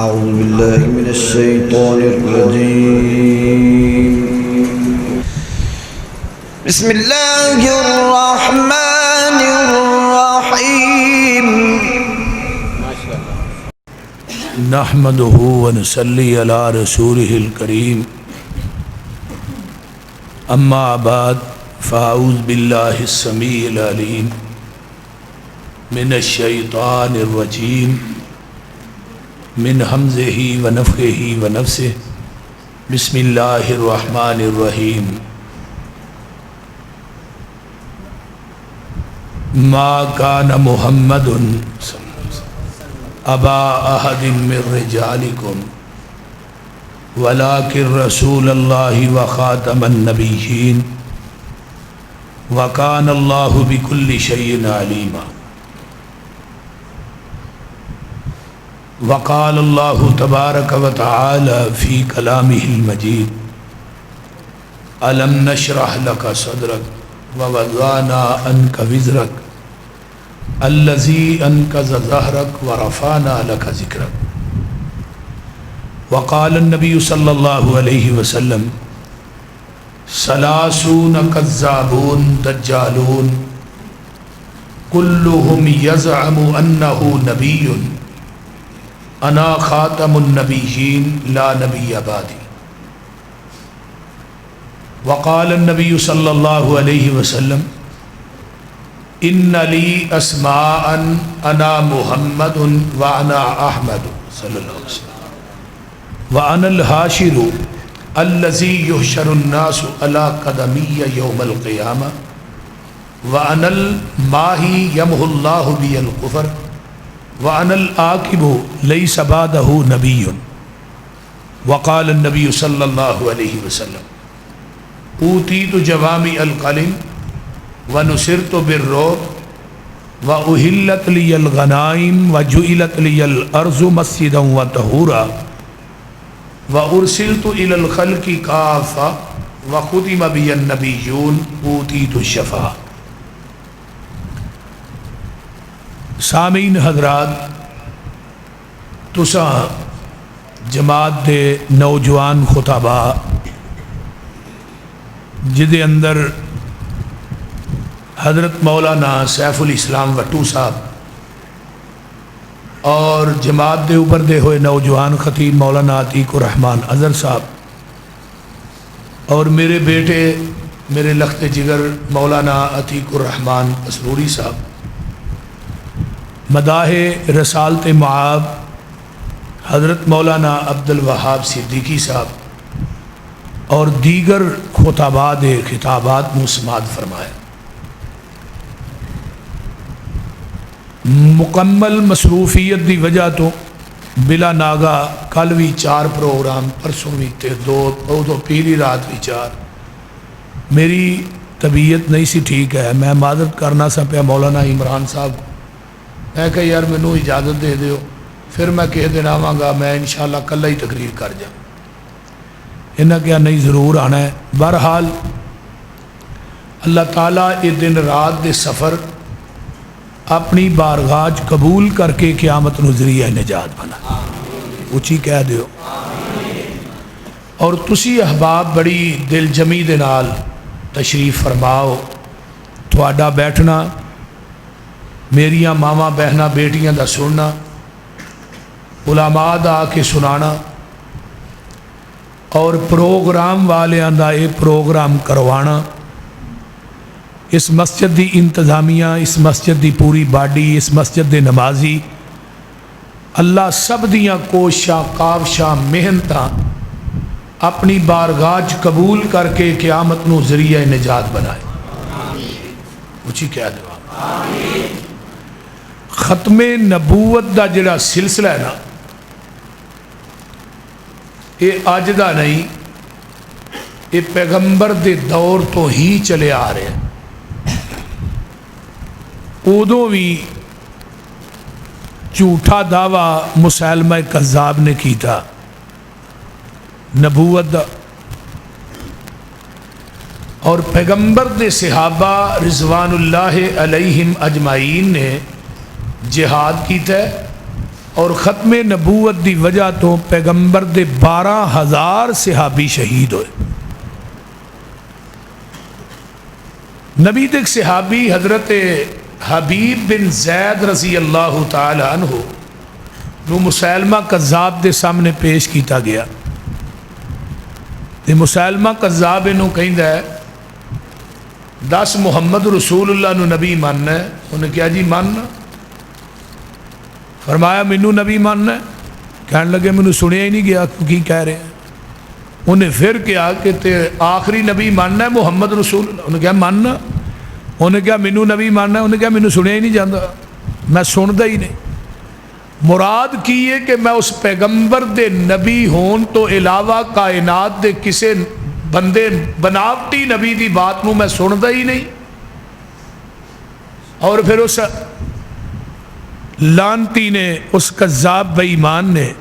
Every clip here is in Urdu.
أعوذ بالله من الشيطان الرجيم. بسم الله الرحمن الرحيم. نحمده ونصلي على رسوله الكريم. اما بعد فاعوذ بالله السميع العليم من الشيطان الرجيم من همزه ونفخه ونفسه. بسم الله الرحمن الرحيم. ما كان محمد ابا احد من رجالكم ولكن رسول الله وخاتم النبيين وكان الله بكل شيء عليما. وقال الله تبارك وتعالى في كلامه المجيد: ألم نشرح لك صدرك ووضعنا عنك وزرك الذي أنقض ظهرك ورفعنا لك ذكرك. وقال النبي صلى الله عليه وسلم: ثلاثون كذابون دجالون كلهم يزعم أنه نبي انا خاتم النبیین لا نبی بعدی. وقال النبی صلی اللہ علیہ وسلم: ان لی اسماء انا محمد وانا احمد صلی اللہ علیہ وسلم وانا الحاشر الذی یحشر الناس علی قدمی یوم القیامہ وانا الماحی یمحو اللہ بی الکفر وَأَنَا الْآكِبُ لَيْسَ بَعْدَهُ نَبِيٌّ. وقال النبی صلی اللہ علیہ وسلم: أُوتِيتُ جَوَامِعَ الْكَلِمِ وَنُصِرْتُ بِالرُّعْبِ وَأُحِلَّتْ لِيَ الْغَنَائِمُ وَجُعِلَتْ لِيَ الْأَرْضُ مَسْجِدًا وَطَهُورًا وَأُرْسِلْتُ إِلَى الْخَلْقِ كَافَّةً وَخُتِمَ بِيَ النَّبِيُّونَ أُوتِيتُ الشَّفَاعَةَ. سامعین حضرات، تساں جماعت دے نوجوان خطبہ جدے اندر حضرت مولانا سیف الاسلام وٹو صاحب اور جماعت دے اوپر دے ہوئے نوجوان خطیب مولانا عتیق الرحمن اظہر صاحب اور میرے بیٹے میرے لخت جگر مولانا عتیق الرحمن اسروری صاحب، مداح رسالت معاب حضرت مولانا عبد الوہاب صدیقی صاحب اور دیگر خطبات خطابات سماعت فرمائے. مکمل مصروفیت دی وجہ تو بلا ناگا کل بھی 4 پروگرام، پرسوں بھی 2 تو پہلی رات بھی 4. میری طبیعت نہیں سی ٹھیک ہے، میں معذرت کرنا سا پیا مولانا عمران صاحب کو. میں کہ یار مینوں اجازت دے دیو، پھر میں کہہ دن آواں گا میں انشاءاللہ کلہ ہی تقریر کر جاؤں. انہاں کیا نہیں ضرور آنا ہے. بہرحال اللہ تعالیٰ یہ دن رات دے سفر اپنی بارگاہ قبول کر کے قیامت نو ذریعہ نجات بنا. اچھی کہہ دیو. اور تسی احباب بڑی دل جمی دے نال تشریف فرماؤ. تھوڑا بیٹھنا، میریاں ماواں بہناں بیٹیاں دا سننا، علماء دا آ کے سنانا اور پروگرام والیاں دا یہ پروگرام کروانا. اس مسجد دی انتظامیہ، اس مسجد دی پوری باڈی، اس مسجد دے نمازی، اللہ سب دیاں کوششاں کاوشاں محنتاں اپنی بارگاہ قبول کر کے قیامت نو ذریعہ نجات بنائے. اچھی کہہ دو. ختم نبوت دا جڑا سلسلہ ہے نا، یہ اج دا نہیں، یہ پیغمبر دے دور تو ہی چلے آ رہے ہیں. ادوں بھی جھوٹا دعویٰ مسیلمہ کذاب نے کیتا نبوت دا، اور پیغمبر دے صحابہ رضوان اللہ علیہم اجمعین نے جہاد کیتا ہے اور ختم نبوت دی وجہ تو پیغمبر دے 12,000 صحابی شہید ہوئے. نبی دے صحابی حضرت حبیب بن زید رضی اللہ تعالی عنہ نو مسیلمہ کذاب دے سامنے پیش کیتا گیا. تے مسیلمہ کذاب انہوں کہندا ہے 10 محمد رسول اللہ نو نبی ماننا ہے. انہیں کیا جی ماننا؟ فرمایا مینو نبی ماننا ہے. کہنے لگے مینو سنیا ہی نہیں گیا کی کہہ رہے ہیں. انہیں پھر کیا کہ تے آخری نبی ماننا ہے محمد رسول اللہ. انہیں کیا ماننا؟ انہیں کیا مینو نبی ماننا ہے. انہیں کیا مینو سنیا ہی نہیں جاتا، میں سنتا ہی نہیں. مراد کی ہے کہ میں اس پیغمبر دے نبی ہون تو علاوہ کائنات دے کسے بندے بناوٹی نبی دی بات نو میں سنتا ہی نہیں. اور پھر اس لانتی نے، اس کذاب بے ایمان نے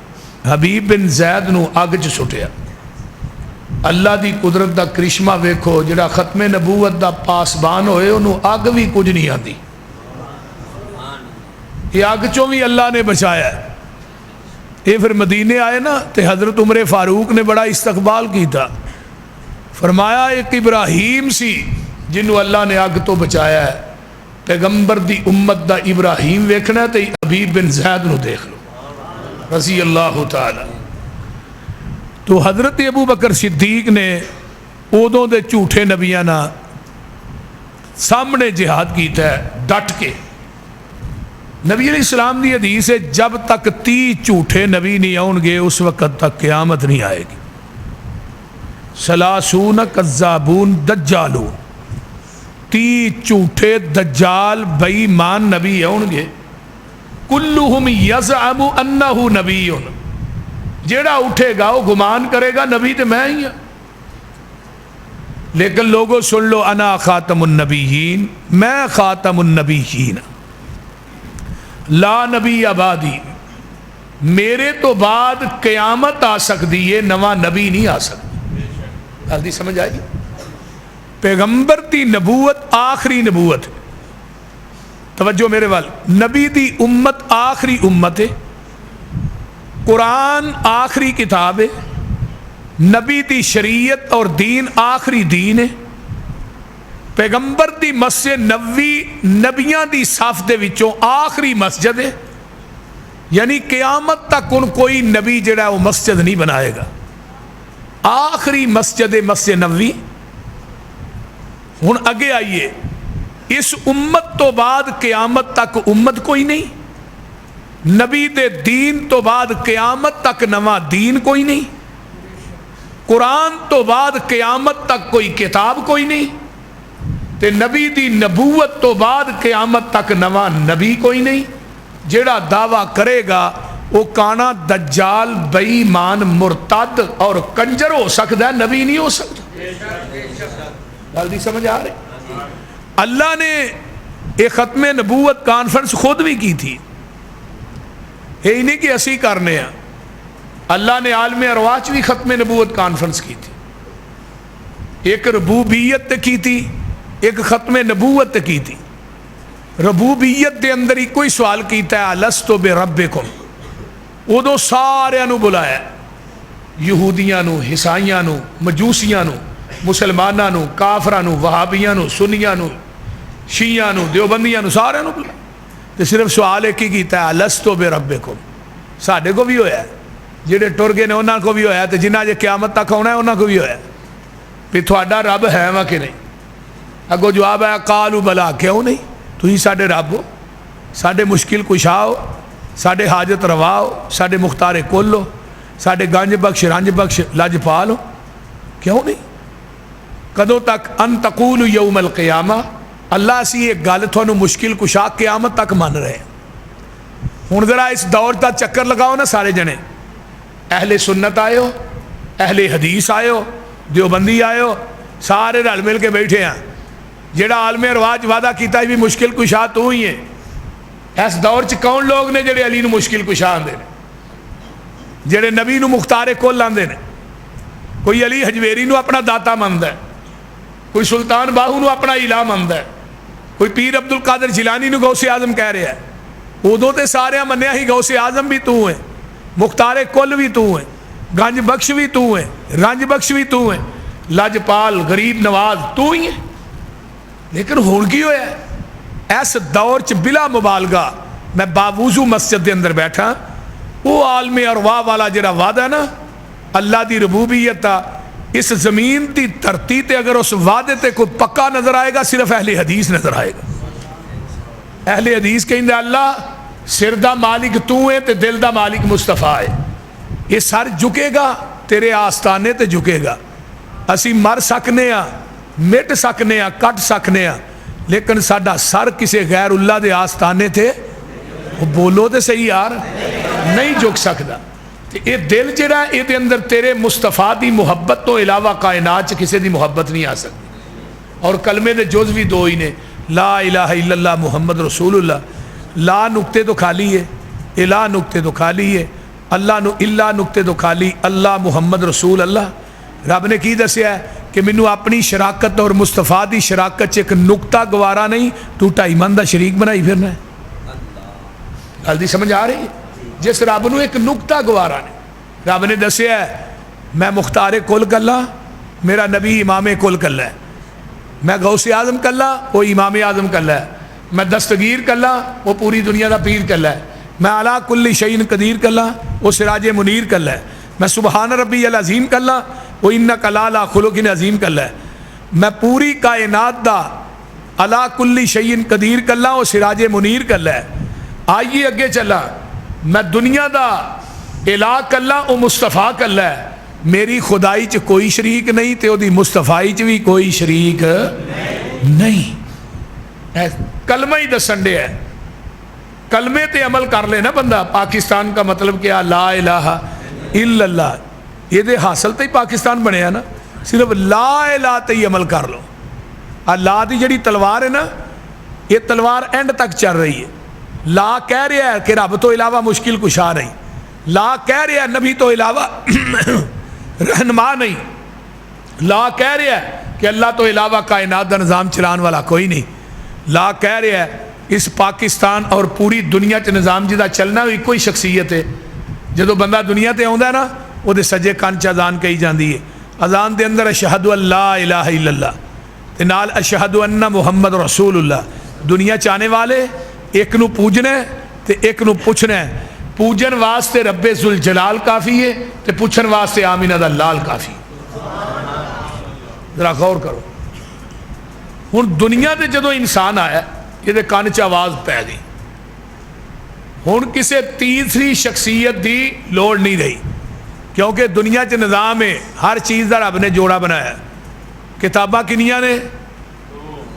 حبیب بن زید نو اگ چ سٹیا. اللہ دی قدرت دا کرشمہ ویکھو، جڑا ختم نبوت دا پاسبان ہوئے انہوں اگ بھی کچھ نہیں آتی. یہ اگ چوں بھی اللہ نے بچایا ہے. یہ پھر مدینے آئے نا تے حضرت عمر فاروق نے بڑا استقبال کی تھا. فرمایا ایک ابراہیم سی جنہوں اللہ نے اگ تو بچایا ہے. پیغمبر دی امت دا ابراہیم ویکھنا تے حبیب بن زید نو دیکھ لو رضی اللہ تعالی. تو حضرت ابو بکر صدیق نے ادوں دے جھوٹے نبیاں نا سامنے جہاد کیتا ہے ڈٹ کے. نبی علیہ السلام دی حدیث ہے جب تک 30 جھوٹے نبی نہیں آؤں گے اس وقت تک قیامت نہیں آئے گی. سلاسون کذابون دجالون، 30 جھوٹے دجال بے ایمان نبی آؤں گے. کلہم یزعم انہ نبی، جیڑا اٹھے گا وہ گمان کرے گا نبی تے میں ہی ہوں. لیکن لوگوں سن لو، انا خاتم النبیین، میں خاتم النبیین، لا نبی آبادی، میرے تو بعد قیامت آ سکتی ہے، نواں نبی نہیں آ سکتا. جلدی سمجھ آئی؟ پیغمبر دی نبوت آخری نبوت. توجہ میرے وال، نبی دی امت آخری امت ہے. قرآن آخری کتاب ہے. نبی دی شریعت اور دین آخری دین ہے. پیغمبر دی مسجد نبوی نبیاں دی صف دے وچوں آخری مسجد ہے. یعنی قیامت تک ان کوئی نبی جڑا وہ مسجد نہیں بنائے گا. آخری مسجد مسجد نبوی. ہن اگے آئیے، اس امت تو بعد قیامت تک امت کوئی نہیں. نبی دے دین تو بعد قیامت تک نواں دین کوئی نہیں. قرآن تو بعد قیامت تک کوئی کتاب کوئی نہیں. تے نبی دی نبوت تو بعد قیامت تک نواں نبی کوئی نہیں. جیڑا دعویٰ کرے گا وہ کانا دجال بے ایمان مرتد اور کنجر ہو سکتا ہے، نبی نہیں ہو سکتا. جلدی سمجھ آ رہے؟ اللہ نے ایک ختم نبوت کانفرنس خود بھی کی تھی. یہی نہیں کہ اسی کرنے ہیں. اللہ نے عالم ارواح بھی ختم نبوت کانفرنس کی تھی. ایک ربوبیت کی تھی، ایک ختم نبوت کی تھی. ربوبیت دے اندر ہی کوئی سوال کیتا ہے الستو بربکم، ادو سارے نو بلایا، یہودیاں نو، عیسائیاں نو، مجوسیاں نو، مسلماناں نو، کافراں نو، وہابیاں نو، سنیاں نو، شیعہ نو، دیوبندیاں نو، سارے نو بلایا. تو صرف سوال ایک ہی کیتا ہے الستو بربکم. ساڈے کو بھی ہویا ہے، جڑے ٹر گئے نے انہاں کو بھی ہویا ہے، تے جنہاں جے قیامت تک ہونا ہے انہاں کو بھی ہویا ہے. بھی تھوڑا رب ہے وا کہ نہیں؟ اگو جواب ہے قالوا بلا، کیوں نہیں؟ تھی ساڈے رب ہو، ساڈے مشکل کشا ہو، ساڈے حاجت روا ہو، ساڈے مختار کل ہو، ساڈے گنج بخش رنج بخش لجپال ہو، کیوں نہیں؟ کدوں تک؟ ان تقولوا یوم القیامہ، اللہ اسی ایک گل تھانوں مشکل کشا قیامت تک مان رہے ہیں. ہن ذرا اس دور کا چکر لگاؤ نا سارے جنے. اہل سنت آئے ہو، اہل حدیث آئے ہو، دیوبندی آئے ہو، سارے رل مل کے بیٹھے ہیں. جڑا عالم رواج وعدہ کیتا ہے بھی مشکل کشا تو ہی ہے. اس دور چ کون لوگ نے جڑے علی نو مشکل کشا آندے نے، جڑے نبی نو مختار کل آندے نے؟ کوئی علی حجویری نو اپنا داتا مندا ہے، کوئی سلطان باہو نو اپنا الہ مندا ہے، کوئی پیر عبد القادر جیلانی نو غوث اعظم کہہ رہا ہے. ادو تے سارے منیا ہی غوث اعظم بھی تو ہے، مختار کل بھی تو ہے، گنج بخش بھی تو ہے، رنج بخش بھی تو ہے، لاجپال غریب نواز تو ہی ہے۔ لیکن ہون کی ہویا ہے اس دور چ بلا مبالغہ میں باوضو مسجد دے اندر بیٹھا، وہ عالم ارواح والا جڑا وعدہ نا اللہ دی ربوبیت دا، اس زمین دی دھرتی تے اگر اس وعدے تے کوئی پکا نظر آئے گا صرف اہل حدیث نظر آئے گا۔ اہل حدیث کہیں اللہ سر دا مالک تو ہے تے دل دا مالک مصطفیٰ ہے، یہ سر جھکے گا تیرے آستانے تے جھکے گا۔ اسی مر سکنے ہاں، مٹ سکنے ہاں، کٹ سکنے ہاں، لیکن ساڈا سر کسے غیر اللہ دے آستانے تے وہ بولو تے صحیح یار نہیں جھک سکتا۔ یہ دل جڑا ہے یہ اندر تیرے مصطفیٰ دی محبت تو علاوہ کائنات چ کسی دی محبت نہیں آ سکتی۔ اور کلمے دے جز بھی دو ہی نے، لا الہ الا اللہ محمد رسول اللہ۔ لا نقطے تو خالی ہے، الہ نقطے تو خالی ہے، اللہ نقطے تو خالی، اللہ محمد رسول اللہ۔ رب نے کی دسیا ہے کہ مینوں اپنی شراکت اور مصطفیٰ دی شراکت چ ایک نقطہ گوارا نہیں، تو 2.5 من دا شریک بنائی پھرنا ہے۔ گل دی سمجھ آ رہی ہے؟ جس رب نو ایک نقطہ گوارا نہیں، رب نے دسیا ہے میں مختار کل کلا، میرا نبی امام کل کلا ہے، میں غوث اعظم کلا، وہ امام اعظم کلا ہے، میں دستگیر کلا، وہ پوری دنیا دا پیر کلا ہے، میں علا کل شیء قدیر کلا، وہ سراج منیر کلا ہے، میں سبحان ربی العظیم کلا، وہ انک لعلی خلق عظیم کلا ہے، میں پوری کائنات دا علا کل شیء قدیر کلا، وہ سراج منیر کلا ہے۔ آئیے اگے چلا، میں دنیا دا الہ کلا، وہ مصطفیٰ کلا ہے، میری خدائی چ کوئی شریک نہیں تے دی مصطفائی چ بھی کوئی شریک نہیں۔ کلمہ ہی دسن دے ہے، کلمے تے عمل کر لے نا بندہ۔ پاکستان کا مطلب کیا؟ لا الہ الا اللہ، یہ دے حاصل تے ہی پاکستان بنے نا، صرف لا الہ تے ہی عمل کر لو۔ اللہ دی جڑی تلوار ہے نا، یہ تلوار اینڈ تک چل رہی ہے۔ لا کہہ رہا ہے کہ رب تو علاوہ مشکل کشا نہیں، لا کہہ رہا ہے نبی تو علاوہ رہنما نہیں، لا کہہ رہا ہے کہ اللہ تو علاوہ کائنات دا نظام چلان والا کوئی نہیں، لا کہہ رہا ہے اس پاکستان اور پوری دنیا چ نظام جدا چلنا بھی کوئی شخصیت ہے۔ جدو بندہ دنیا تے آندا ہے نا، وہ دے سجے کان چ اذان کہی جاندی ہے، اذان دے اندر اشہد ان لا الہ الا اللہ تے نال اشہد ان محمد رسول اللہ۔ دنیا چاہنے والے ایک نو پوجنا ہے تے ایک نو پوچھنا ہے، پوجن واسطے رب ذوالجلال کافی ہے تے پوچھن واسطے آمینہ دا لال کافی۔ ذرا غور کرو، ہن دنیا تے جدو انسان آیا یہ دے کان چ آواز پہ گئی، ہن کسے تیسری شخصیت دی لوڑ نہیں رہی، کیونکہ دنیا چ نظام ہے، ہر چیز دا رب نے جوڑا بنایا۔ کتاباں کنیاں نے؟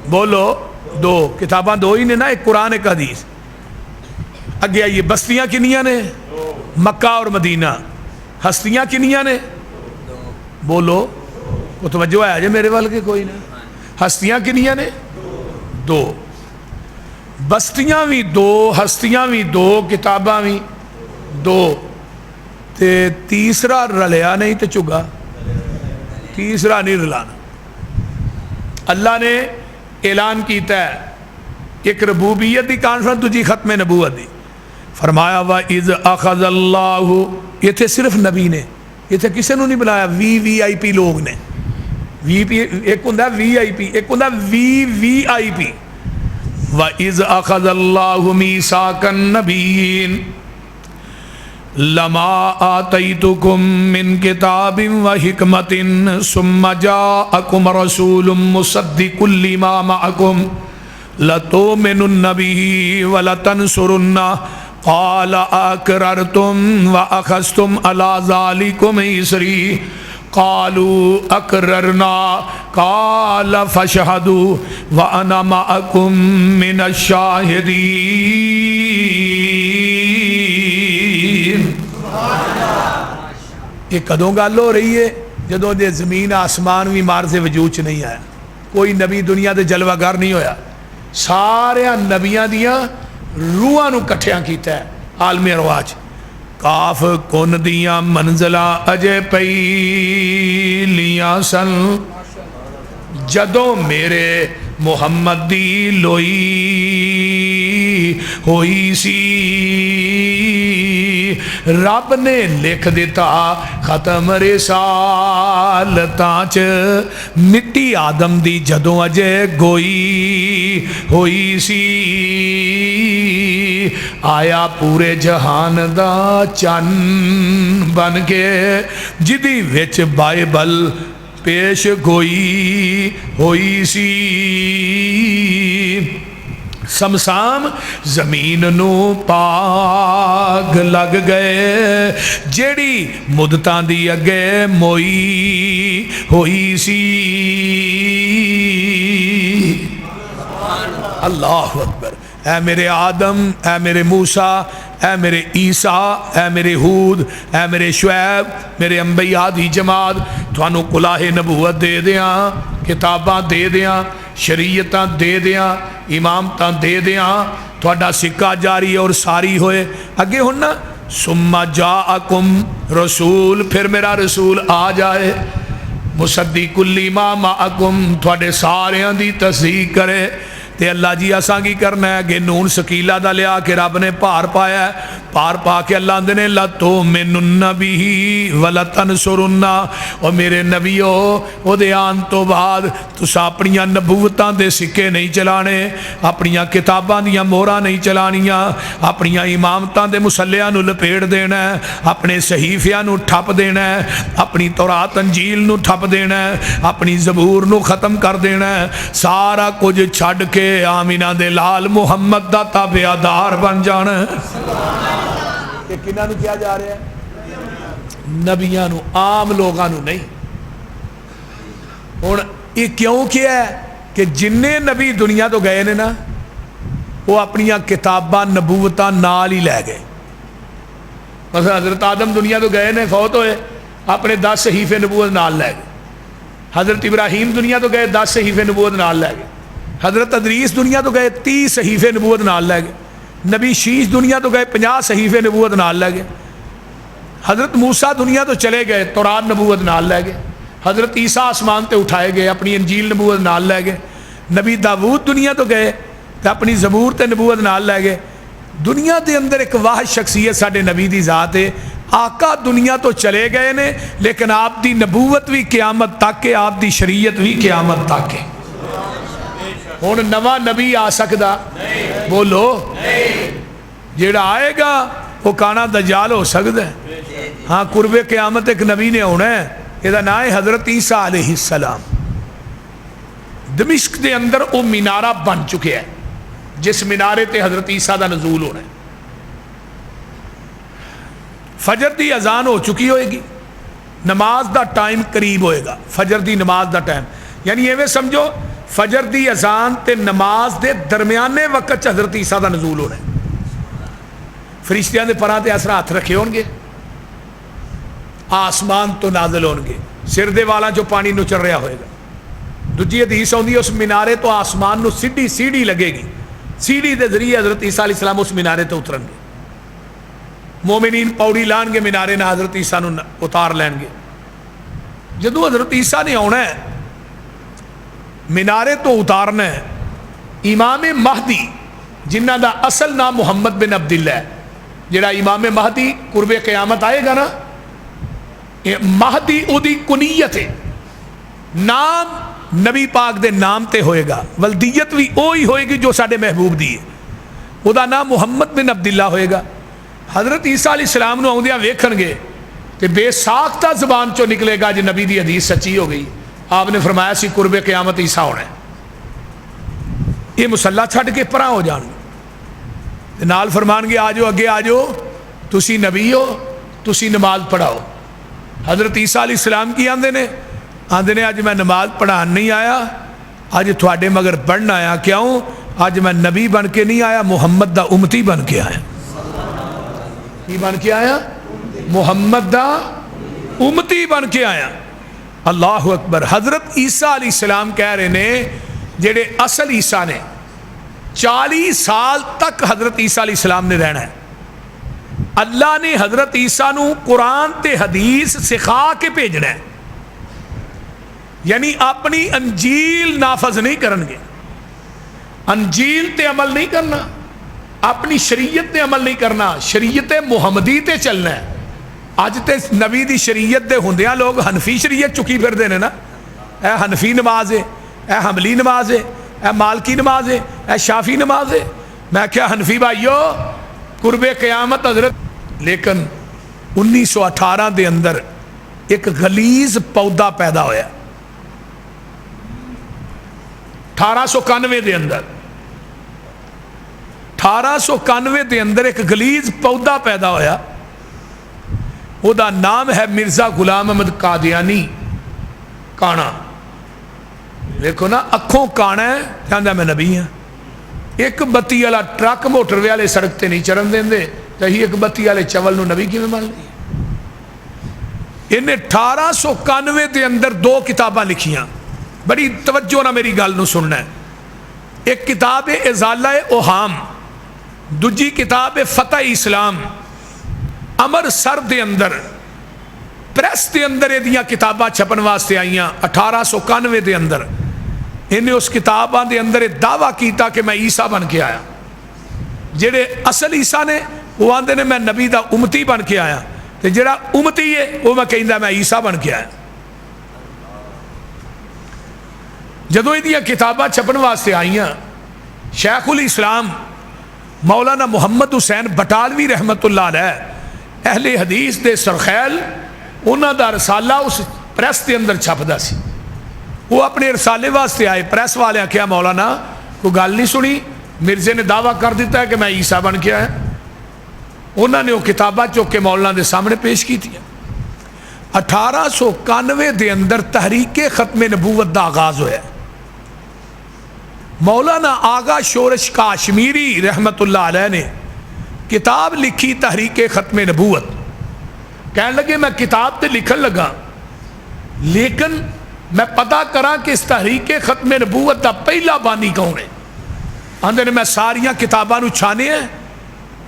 بولو، دو کتاباں دو ہی نے نا، ایک قرآن ایک حدیث۔ اگے آئیے، بستیاں کنیاں نے؟ مکہ اور مدینہ۔ ہستیاں کنیاں نے؟ بولو، وہ توجہ ہے جے میرے وال کے کوئی نہ۔ ہستیاں کنیاں نے؟ دو۔ بستیاں بھی دو، ہستیاں بھی دو، کتاباں بھی دو، تے تیسرا رلیا نہیں تے چگا، تیسرا نہیں رلانا۔ اللہ نے اعلان کیتا ہے ایک ربوبیت دی کانفرنس، دوجی ختم نبوت دی۔ فرمایا وَإِذْ أَخَذَ اللَّهُ، یہ تھے صرف نبی نے، یہ تھے کسے نو نہیں بلایا، وی آئی پی لوگ نے۔ وی پی ایک ہوندا وی آئی پی، ایک ہوندا وی آئی پی۔ وَإِذْ أَخَذَ اللَّهُ مِيثَاقَ النَّبِيِّينَ لَمَا آتَيْتُكُم مِّن كِتَابٍ وَحِكْمَةٍ ثُمَّ جَاءَكُمْ رَسُولٌ مُصَدِّقٌ لِّمَا مَعَكُمْ لَتُؤْمِنُنَّ بِهِ وَلَتَنصُرُنَّهُ قَالَ أَقْرَرْتُمْ وَأَخَذْتُمْ عَلَىٰ ذَٰلِكُمْ إِصْرِي قالوا اقررنا قال فاشهدوا وانا معكم من الشاهدين۔ یہ کدوں گل ہو رہی ہے؟ جدوں دے زمین آسمان بھی مار سے وجود چ نہیں آیا، کوئی نبی دنیا دے جلوہ گر نہیں ہویا، سارے نبیاں دیاں روحاں نو کٹھیاں کیتا ہے عالم ارواح۔ کاف کن دیاں منزلہ اجے پئی لیاں سن، جدوں میرے محمد دی لوئی ہوئی سی رب نے لکھ دیتا ختم رسالتاں چ مٹی آدم دی جدوں اجے گوئی ہوئی سی آیا پورے جہان دا چن بن کے جدی وچ بائبل پیش گوئی ہوئی سی سمسام زمین نو پاگ لگ گئے جیڑی مدتاں دی اگے موئی ہوئی سی اللہ اکبر اے میرے آدم اے میرے موسیٰ اے میرے عیسیٰ اے میرے ہود اے میرے شعیب میرے انبیاء دی جماعت تھانو کلاہ نبوت دے دیاں کتاباں دے دیاں شریعتاں دے دیاں امامتاں دے دیاں تھوڑا سکہ جاری اور ساری ہوئے اگے ہونا ثم جاءکم رسول پھر میرا رسول آ جائے مصدق لما معکم تھوڑے ساریاں دی تصدیق کرے تے اللہ جی اساں کی کرنا ہے کہ نون سکیلہ دا لیا کہ رب نے پار پایا ہے پار پا کے اللہ نے لَتُؤْمِنُنَّ بِهِ وَلَتَنْصُرُنَّ اور میرے نبیو او دے آن تو بعد تسا اپنیاں نبوتاں دے سکے نہیں چلانے اپنیاں کتاباں دیاں مہراں نہیں چلانیاں اپنیاں امامتاں دے مسلیاں نو لپیڑ دینا ہے اپنے صحیفیاں نو ٹھپ دینا ہے اپنی تورات انجیل نو ٹھپ دینا ہے اپنی زبور نو ختم کر دینا ہے سارا کچھ چھڑ کے آمینہ دے لال محمد دا تابعدار بن جانا ہے کہ کنہ نو کیا جا رہے ہیں نبیاں نو عام لوگاں نو نہیں اور یہ کیوں کیا ہے کہ جننے نبی دنیا تو گئے نے نا وہ اپنیاں کتاباں نبوتاں نال ہی لے گئے مثلا حضرت آدم دنیا تو گئے نے فوت ہوئے اپنے 10 صحیفے نبوت نال لے گئے حضرت ابراہیم دنیا تو گئے 10 صحیفے نبوت نال لے گئے حضرت ادریس دنیا تو گئے 30 صحیفے نبوت نال لے گئے نبی شیش دنیا تو گئے 50 صحیفے نبوت نال لے گئے حضرت موسیٰ دنیا تو چلے گئے تورات نبوت نال لے گئے حضرت عیسیٰ آسمان تے اٹھائے گئے اپنی انجیل نبوت نال لے گئے نبی داود دنیا تو گئے تو اپنی زبور تے نبوت نال لے گئے دنیا دے اندر ایک واحد شخصیت ساڈے نبی دی ذات ہے آقا دنیا تو چلے گئے نے لیکن آپ دی نبوت بھی قیامت تک ہے آپ دی شریعت بھی قیامت تک ہے ہون نواں نبی آ سکدا بولو جیڑا آئے گا وہ کانا دجال ہو سکتا ہے ہاں قرب قیامت ایک نبی نے ہونا ہے یہ نام ہے حضرت عیسیٰ علیہ السلام دمشق دے اندر وہ مینارہ بن چکے ہیں جس مینارے تے حضرت عیسیٰ دا نزول ہونا ہے فجر دی اذان ہو چکی ہوئے گی نماز دا ٹائم قریب ہوئے گا فجر دی نماز دا ٹائم یعنی یہ سمجھو فجر دی اذان تے نماز دے درمیانے وقت حضرت عیسیٰ دا نزول ہونا ہے فرشتیاں دے پراں تے اثر ہاتھ رکھے ہون گے آسمان تو نازل ہون گے سر دے والا جو پانی نو چل رہا ہوئے گا دوجی حدیث ہوندی اس مینارے تو آسمان نو سیڑھی لگے گی سیڑھی دے ذریعے حضرت عیسیٰ علیہ السلام اس مینارے تے اترن گے مومنین پوڑی لان گے مینارے نہ حضرت عیسیٰ نو اتار لین گے جدو حضرت عیسیٰ نے آنا ہے مینارے تو اتارنا ہے امام مہدی جنہ دا اصل نام محمد بن عبداللہ ہے جڑا امام مہدی قرب قیامت آئے گا نا مہدی او دی کنیت ہے نام نبی پاک دے نام تے ہوئے گا ولدیت بھی اوہی ہوئے گی جو ساڑے محبوب دی ہے او دا نام محمد بن عبداللہ ہوئے گا حضرت عیسیٰ علیہ السلام نو آؤں دیا ویکھن گے کہ بے ساختہ زبان چو نکلے گا جو نبی دی حدیث سچی ہو گئی آپ نے فرمایا سی قرب قیامت عیسیٰ ہونا ہے یہ مسلح چھڑ کے پرا ہو جان نال فرمان گے آجو اگے آجو تسی نبی ہو تسی نماز پڑھاؤ حضرت عیسیٰ علیہ السلام کی آندے نے آج میں نماز پڑھان نہیں آیا آج تھوڑے مگر پڑھنا آیا کیوں آج میں نبی بن کے نہیں آیا محمد دا امتی بن کے آیا کی بن کے آیا محمد دا امتی بن کے آیا اللہ اکبر حضرت عیسیٰ علیہ السلام کہہ رہے نے جڑے اصل عیسیٰ نے 40 سال تک حضرت عیسیٰ علیہ السلام نے رہنا ہے اللہ نے حضرت عیسیٰ نو قرآن تے حدیث سکھا کے بھیجنا ہے یعنی اپنی انجیل نافذ نہیں کرن گے انجیل تے عمل نہیں کرنا، اپنی شریعت تے عمل نہیں کرنا، شریعت محمدی تے چلنا ہے۔ اج تے نبی دی شریعت دے ہوندیاں لوگ حنفی شریعت چکی پھردے نے نا، اے حنفی نماز ہے، اے حنبلی نماز ہے، اے مالکی نماز ہے، اے شافی نماز ہے۔ میں کیا حنفی بھائیو قرب قیامت حضرت، لیکن 1918 دے اندر ایک غلیظ پودا پیدا ہویا، 1891 دے اندر 1891 دے اندر ایک غلیظ پودا پیدا ہویا، وہ دا نام ہے مرزا غلام احمد قادیانی کانا۔ دیکھو نا، اکھوں کانا ہے کہندا میں نبی ہاں، ایک بتی والا ٹرک موٹر والے سڑک تے نہیں چرن دیندے تے ہی ایک بتی والے چول نو نبی کیویں مان لئی؟ انہیں 1891 دے اندر 2 کتاباں لکھیاں، بڑی توجہ نہ میری گل نو سننا ہے۔ ایک کتاب ہے ازالہ اوہام، دوجی کتاب ہے فتح اسلام۔ امرتسر دے اندر پریس دے اندر یہ کتاباں چھپن واسطے آئیاں 1891 دے اندر۔ انہیں اس کتاباں دے اندر دعویٰ کیتا کہ میں عیسیٰ بن کے آیا، جڑے اصل عیسیٰ نے وہ آندے نے میں نبی دا امتی بن کے آیا، تے جڑا امتی ہے وہ میں کہندا میں عیسیٰ بن کے آیا۔ جدو یہ کتاباں چھپن واسطے آئیاں، شیخ الاسلام مولانا محمد حسین بٹالوی رحمت اللہ علیہ اہل حدیث دے سرخیل، انہاں دا رسالہ اس پریس دے اندر چھپدا سی۔ وہ اپنے رسالے واسطے آئے، پریس والے کیا مولانا کوئی گل نہیں سنی، مرزے نے دعویٰ کر دیتا ہے کہ میں عیسیٰ بن کے آیا۔ انہوں نے وہ کتاباں چوک کے مولانا دے سامنے پیش کی تھی۔ 1891 دے اندر تحریک ختم نبوت دا آغاز ہویا۔ مولانا آغا شورش کاشمیری رحمت اللہ علیہ نے کتاب لکھی تحریک ختم نبوت۔ کہنے لگے میں کتاب تے لکھن لگا، لیکن میں پتہ کرا کہ اس تحریک ختم نبوت دا پہلا بانی کون ہے۔ آندے نے میں ساریاں کتاباں نو چھانے ہیں،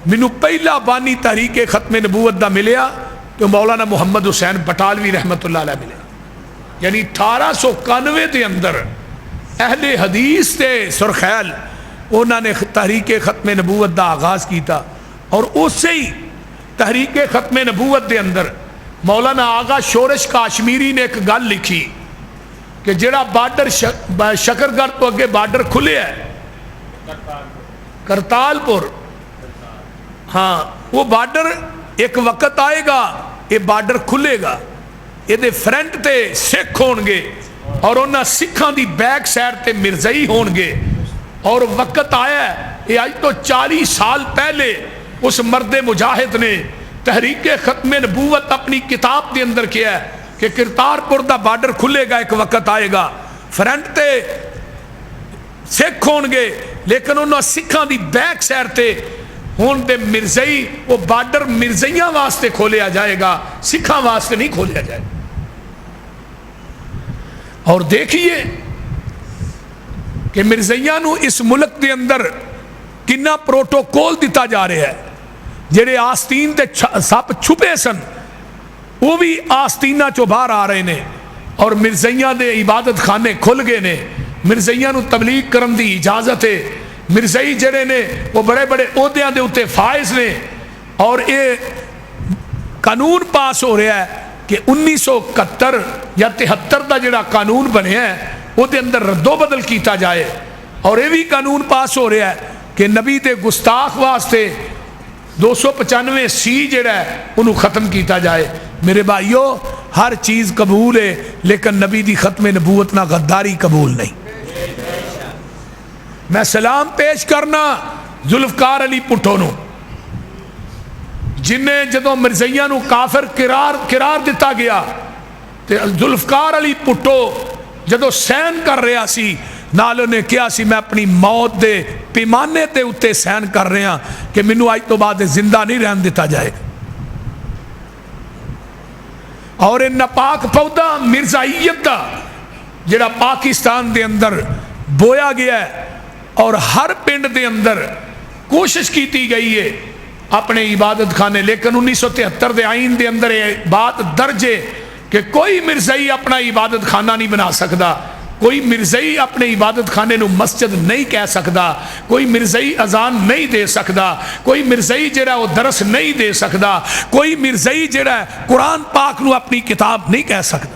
مینوں پہلا بانی تحریک ختم نبوت دا ملیا تو مولانا محمد حسین بٹالوی رحمت اللہ علیہ ملیا۔ یعنی 1891 دے اندر اہل حدیث دے سرخیل انہوں نے تحریک ختم نبوت دا آغاز کیتا، اور اسی ہی تحریک ختم نبوت دے اندر مولانا آغا شورش کاشمیری نے ایک گل لکھی کہ جڑا بارڈر شکرگڑھ تو اگے بارڈر کھلے ہے کرتال پور، ہاں وہ بارڈر ایک وقت آئے گا یہ بارڈر کھلے گا، یہ فرنٹ تے سکھ ہون گے اور انہاں سکھاں دی بیک سائڈ تے مرزائی ہون گے، اور وقت آیا ہے یہ آج تو 40 سال پہلے اس مرد مجاہد نے تحریک ختم نبوت اپنی کتاب دے اندر کیا ہے کہ کرتارپور دا بارڈر کھلے گا، ایک وقت آئے گا فرنٹ تے سکھ ہون گے، لیکن انہاں سکھاں دی بیک سائڈ تے ہون دے مرزائی، وہ بارڈر مرزائیاں واسطے کھولیا جائے گا، سکھاں واسطے نہیں کھولیا جائے گا۔ اور دیکھیے کہ مرزائیاں نو اس ملک دے اندر کنا پروٹوکول دیتا جا رہا ہے، جڑے آستین تے سپ چھپے سن وہ بھی آستینہ چو باہر آ رہے نے، اور مرزائیاں دے عبادت خانے کھل گئے نے، مرزائیاں نو تبلیغ کرن دی اجازت ہے، مرزائی جڑے نے وہ بڑے بڑے عہدیاں دے اوتے فائز نے، اور یہ قانون پاس ہو رہا ہے کہ 1971 یا 73 دا جڑا قانون بنیا ہے وہ دے اندر رد و بدل کیتا جائے، اور یہ بھی قانون پاس ہو رہا ہے کہ نبی دے گستاخ واسطے 295C جڑا ہے انہوں ختم کیتا جائے۔ میرے بھائیو ہر چیز قبول ہے، لیکن نبی دی ختم نبوت نہ غداری قبول نہیں۔ میں سلام پیش کرنا ذوالفقار علی پٹھو نو، جنہیں جدو مرزائیاں نو کافر قرار دیتا گیا، تے ذوالفقار علی پٹھو جدو سین کر رہا سی، نال نے کیا سی میں اپنی موت دے پیمانے تے اتے سین کر رہا کہ مینوں آج تو بعد زندہ نہیں رہن دیتا جائے۔ اور ان ناپاک پودا مرزائیت دا جڑا پاکستان دے اندر بویا گیا ہے، اور ہر پنڈ دے اندر کوشش کیتی گئی ہے اپنے عبادت خانے، لیکن 1973 دے آئین دے اندر یہ بات درج ہے کہ کوئی مرزائی اپنا عبادت خانہ نہیں بنا سکتا، کوئی مرزئی اپنے عبادت خانے نو مسجد نہیں کہہ سکدا، کوئی مرزئی اذان نہیں دے سکدا، کوئی مرزئی جڑا وہ درس نہیں دے سکدا، کوئی مرزئی جڑا قرآن پاک نو اپنی کتاب نہیں کہہ سکدا،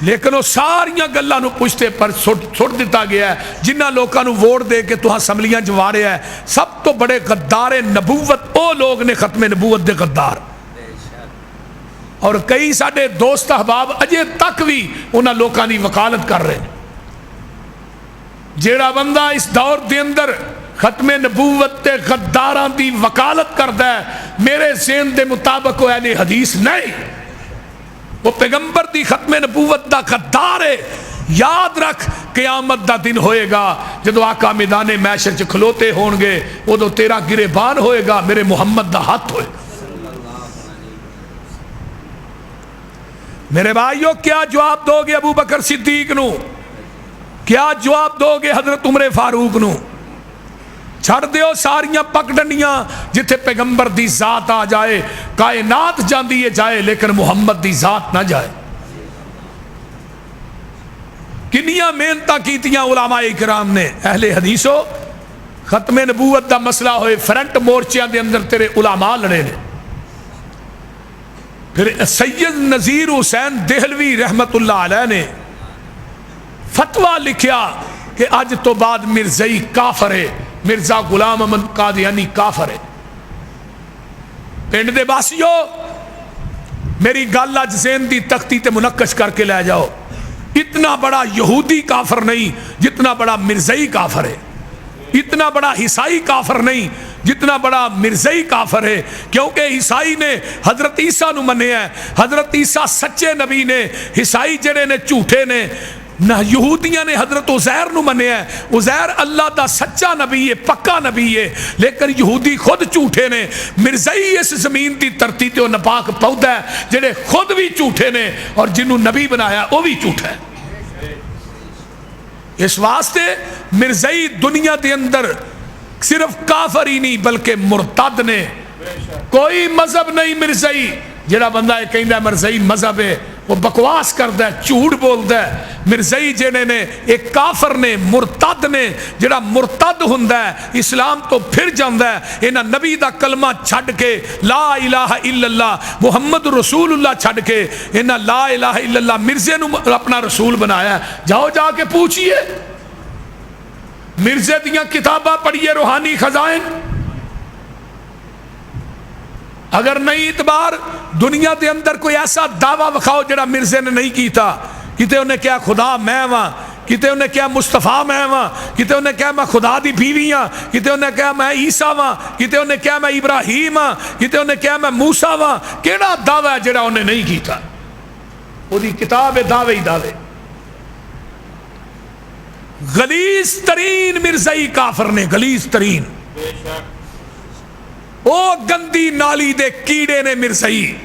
لیکن وہ ساریاں گلاں نو پشتے پر سٹ دیتا گیا ہے۔ جنہ لوکاں نو ووٹ دے کے تو اسمبلیاں جوارے ہے، سب تو بڑے غدار نبوت او لوگ نے ختم نبوت دے غدار، اور کئی ساڈے دوست احباب اجے تک بھی انہاں لوکاں دی وکالت کر رہے ہیں۔ جیڑا بندہ اس دور دے اندر ختم نبوت تے غداراں دی وکالت کردا ہے، میرے ذہن دے مطابق وہ اہل حدیث نہیں، وہ پیغمبر دی ختم نبوت دا غدار ہے۔ یاد رکھ قیامت دا دن ہوئے گا جدو آقا میدان محشر چ کھلوتے ہون گے، ادو تیرا گریبان ہوئے گا، میرے محمد دا ہاتھ ہوئے گا۔ میرے بھائیو کیا جواب دو گے ابو بکر صدیق نو؟ کیا جواب دو گے حضرت عمر فاروق نو؟ چھڑ دیو ساریاں پک ڈنڈیاں، جتھے پیغمبر دی ذات آ جائے کائنات جاندی ہے جائے، لیکن محمد دی ذات نہ جائے۔ کنیاں محنتاں کیتیاں علماء کرام نے، اہل حدیثو ختم نبوت دا مسئلہ ہوئے فرنٹ مورچیاں دے اندر تیرے علماء لڑے نے۔ پھر سید نذیر حسین دہلوی رحمت اللہ علیہ نے فتویٰ لکھیا کہ اج تو بعد مرزائی کافر ہے، مرزا غلام احمد قادیانی کافر ہے۔ پنڈ دے باسیو میری گل اج ذہن دی تختی تے منقش کر کے لے جاؤ، اتنا بڑا یہودی کافر نہیں جتنا بڑا مرزائی کافر ہے، اتنا بڑا عیسائی کافر نہیں جتنا بڑا مرزائی کافر ہے، کیونکہ عیسائی نے حضرت عیسیٰ نو منیا ہے، حضرت عیسیٰ سچے نبی نے، عیسائی جڑے نے جھوٹے نے، نہ یہودیاں نے حضرت عزیر نو منیا ہے، عزیر اللہ دا سچا نبی ہے، پکا نبی ہے، لیکن یہودی خود جھوٹے نے۔ مرزائی اس زمین دی دھرتی تے ناپاک پودا ہے جڑے خود بھی جھوٹے نے اور جنہوں نبی بنایا وہ بھی جھوٹا ہے۔ اس واسطے مرزائی دنیا دے اندر صرف کافر ہی نہیں بلکہ مرتد نے، کوئی مذہب نہیں مرزائی۔ جڑا بندہ یہ کہندا ہے مرزائی مذہب ہے وہ بکواس کردا ہے، جھوٹ بولدا ہے۔ مرزائی جڑے نے ایک کافر نے، مرتد نے۔ جڑا مرتد ہوندا ہے اسلام تو پھر جاندا ہے، انہاں نبی دا کلمہ چھڈ کے لا الہ الا اللہ محمد رسول اللہ چھڈ کے انہاں لا الہ الا اللہ مرزے نو اپنا رسول بنایا ہے۔ جاؤ جا کے پوچھئے، مرزے دیاں کتاباں پڑھیے، روحانی خزائن۔ اگر نہیں اعتبار دنیا دے اندر کوئی ایسا دعویٰ وکھاؤ جڑا مرزے نے نہیں کیتا۔ کتے انہیں کیا خدا میں ہاں، کتے انہیں کیا مصطفیٰ میں ہاں، کتے انہیں کیا میں خدا دی بیوی ہاں، کتے انہیں کیا میں عیسیٰ ہاں، کتے انہیں کیا میں ابراہیم ہاں، کتے انہیں کیا میں موسیٰ ہاں۔ کیڑا دعویٰ ہے جڑا انہیں نہیں کیتا؟ وہ دی کتاب دعوے ہی دعوے۔ غلیظ ترین مرزائی کافر نے، غلیظ ترین، او گندی نالی دے کیڑے نے مرزائی۔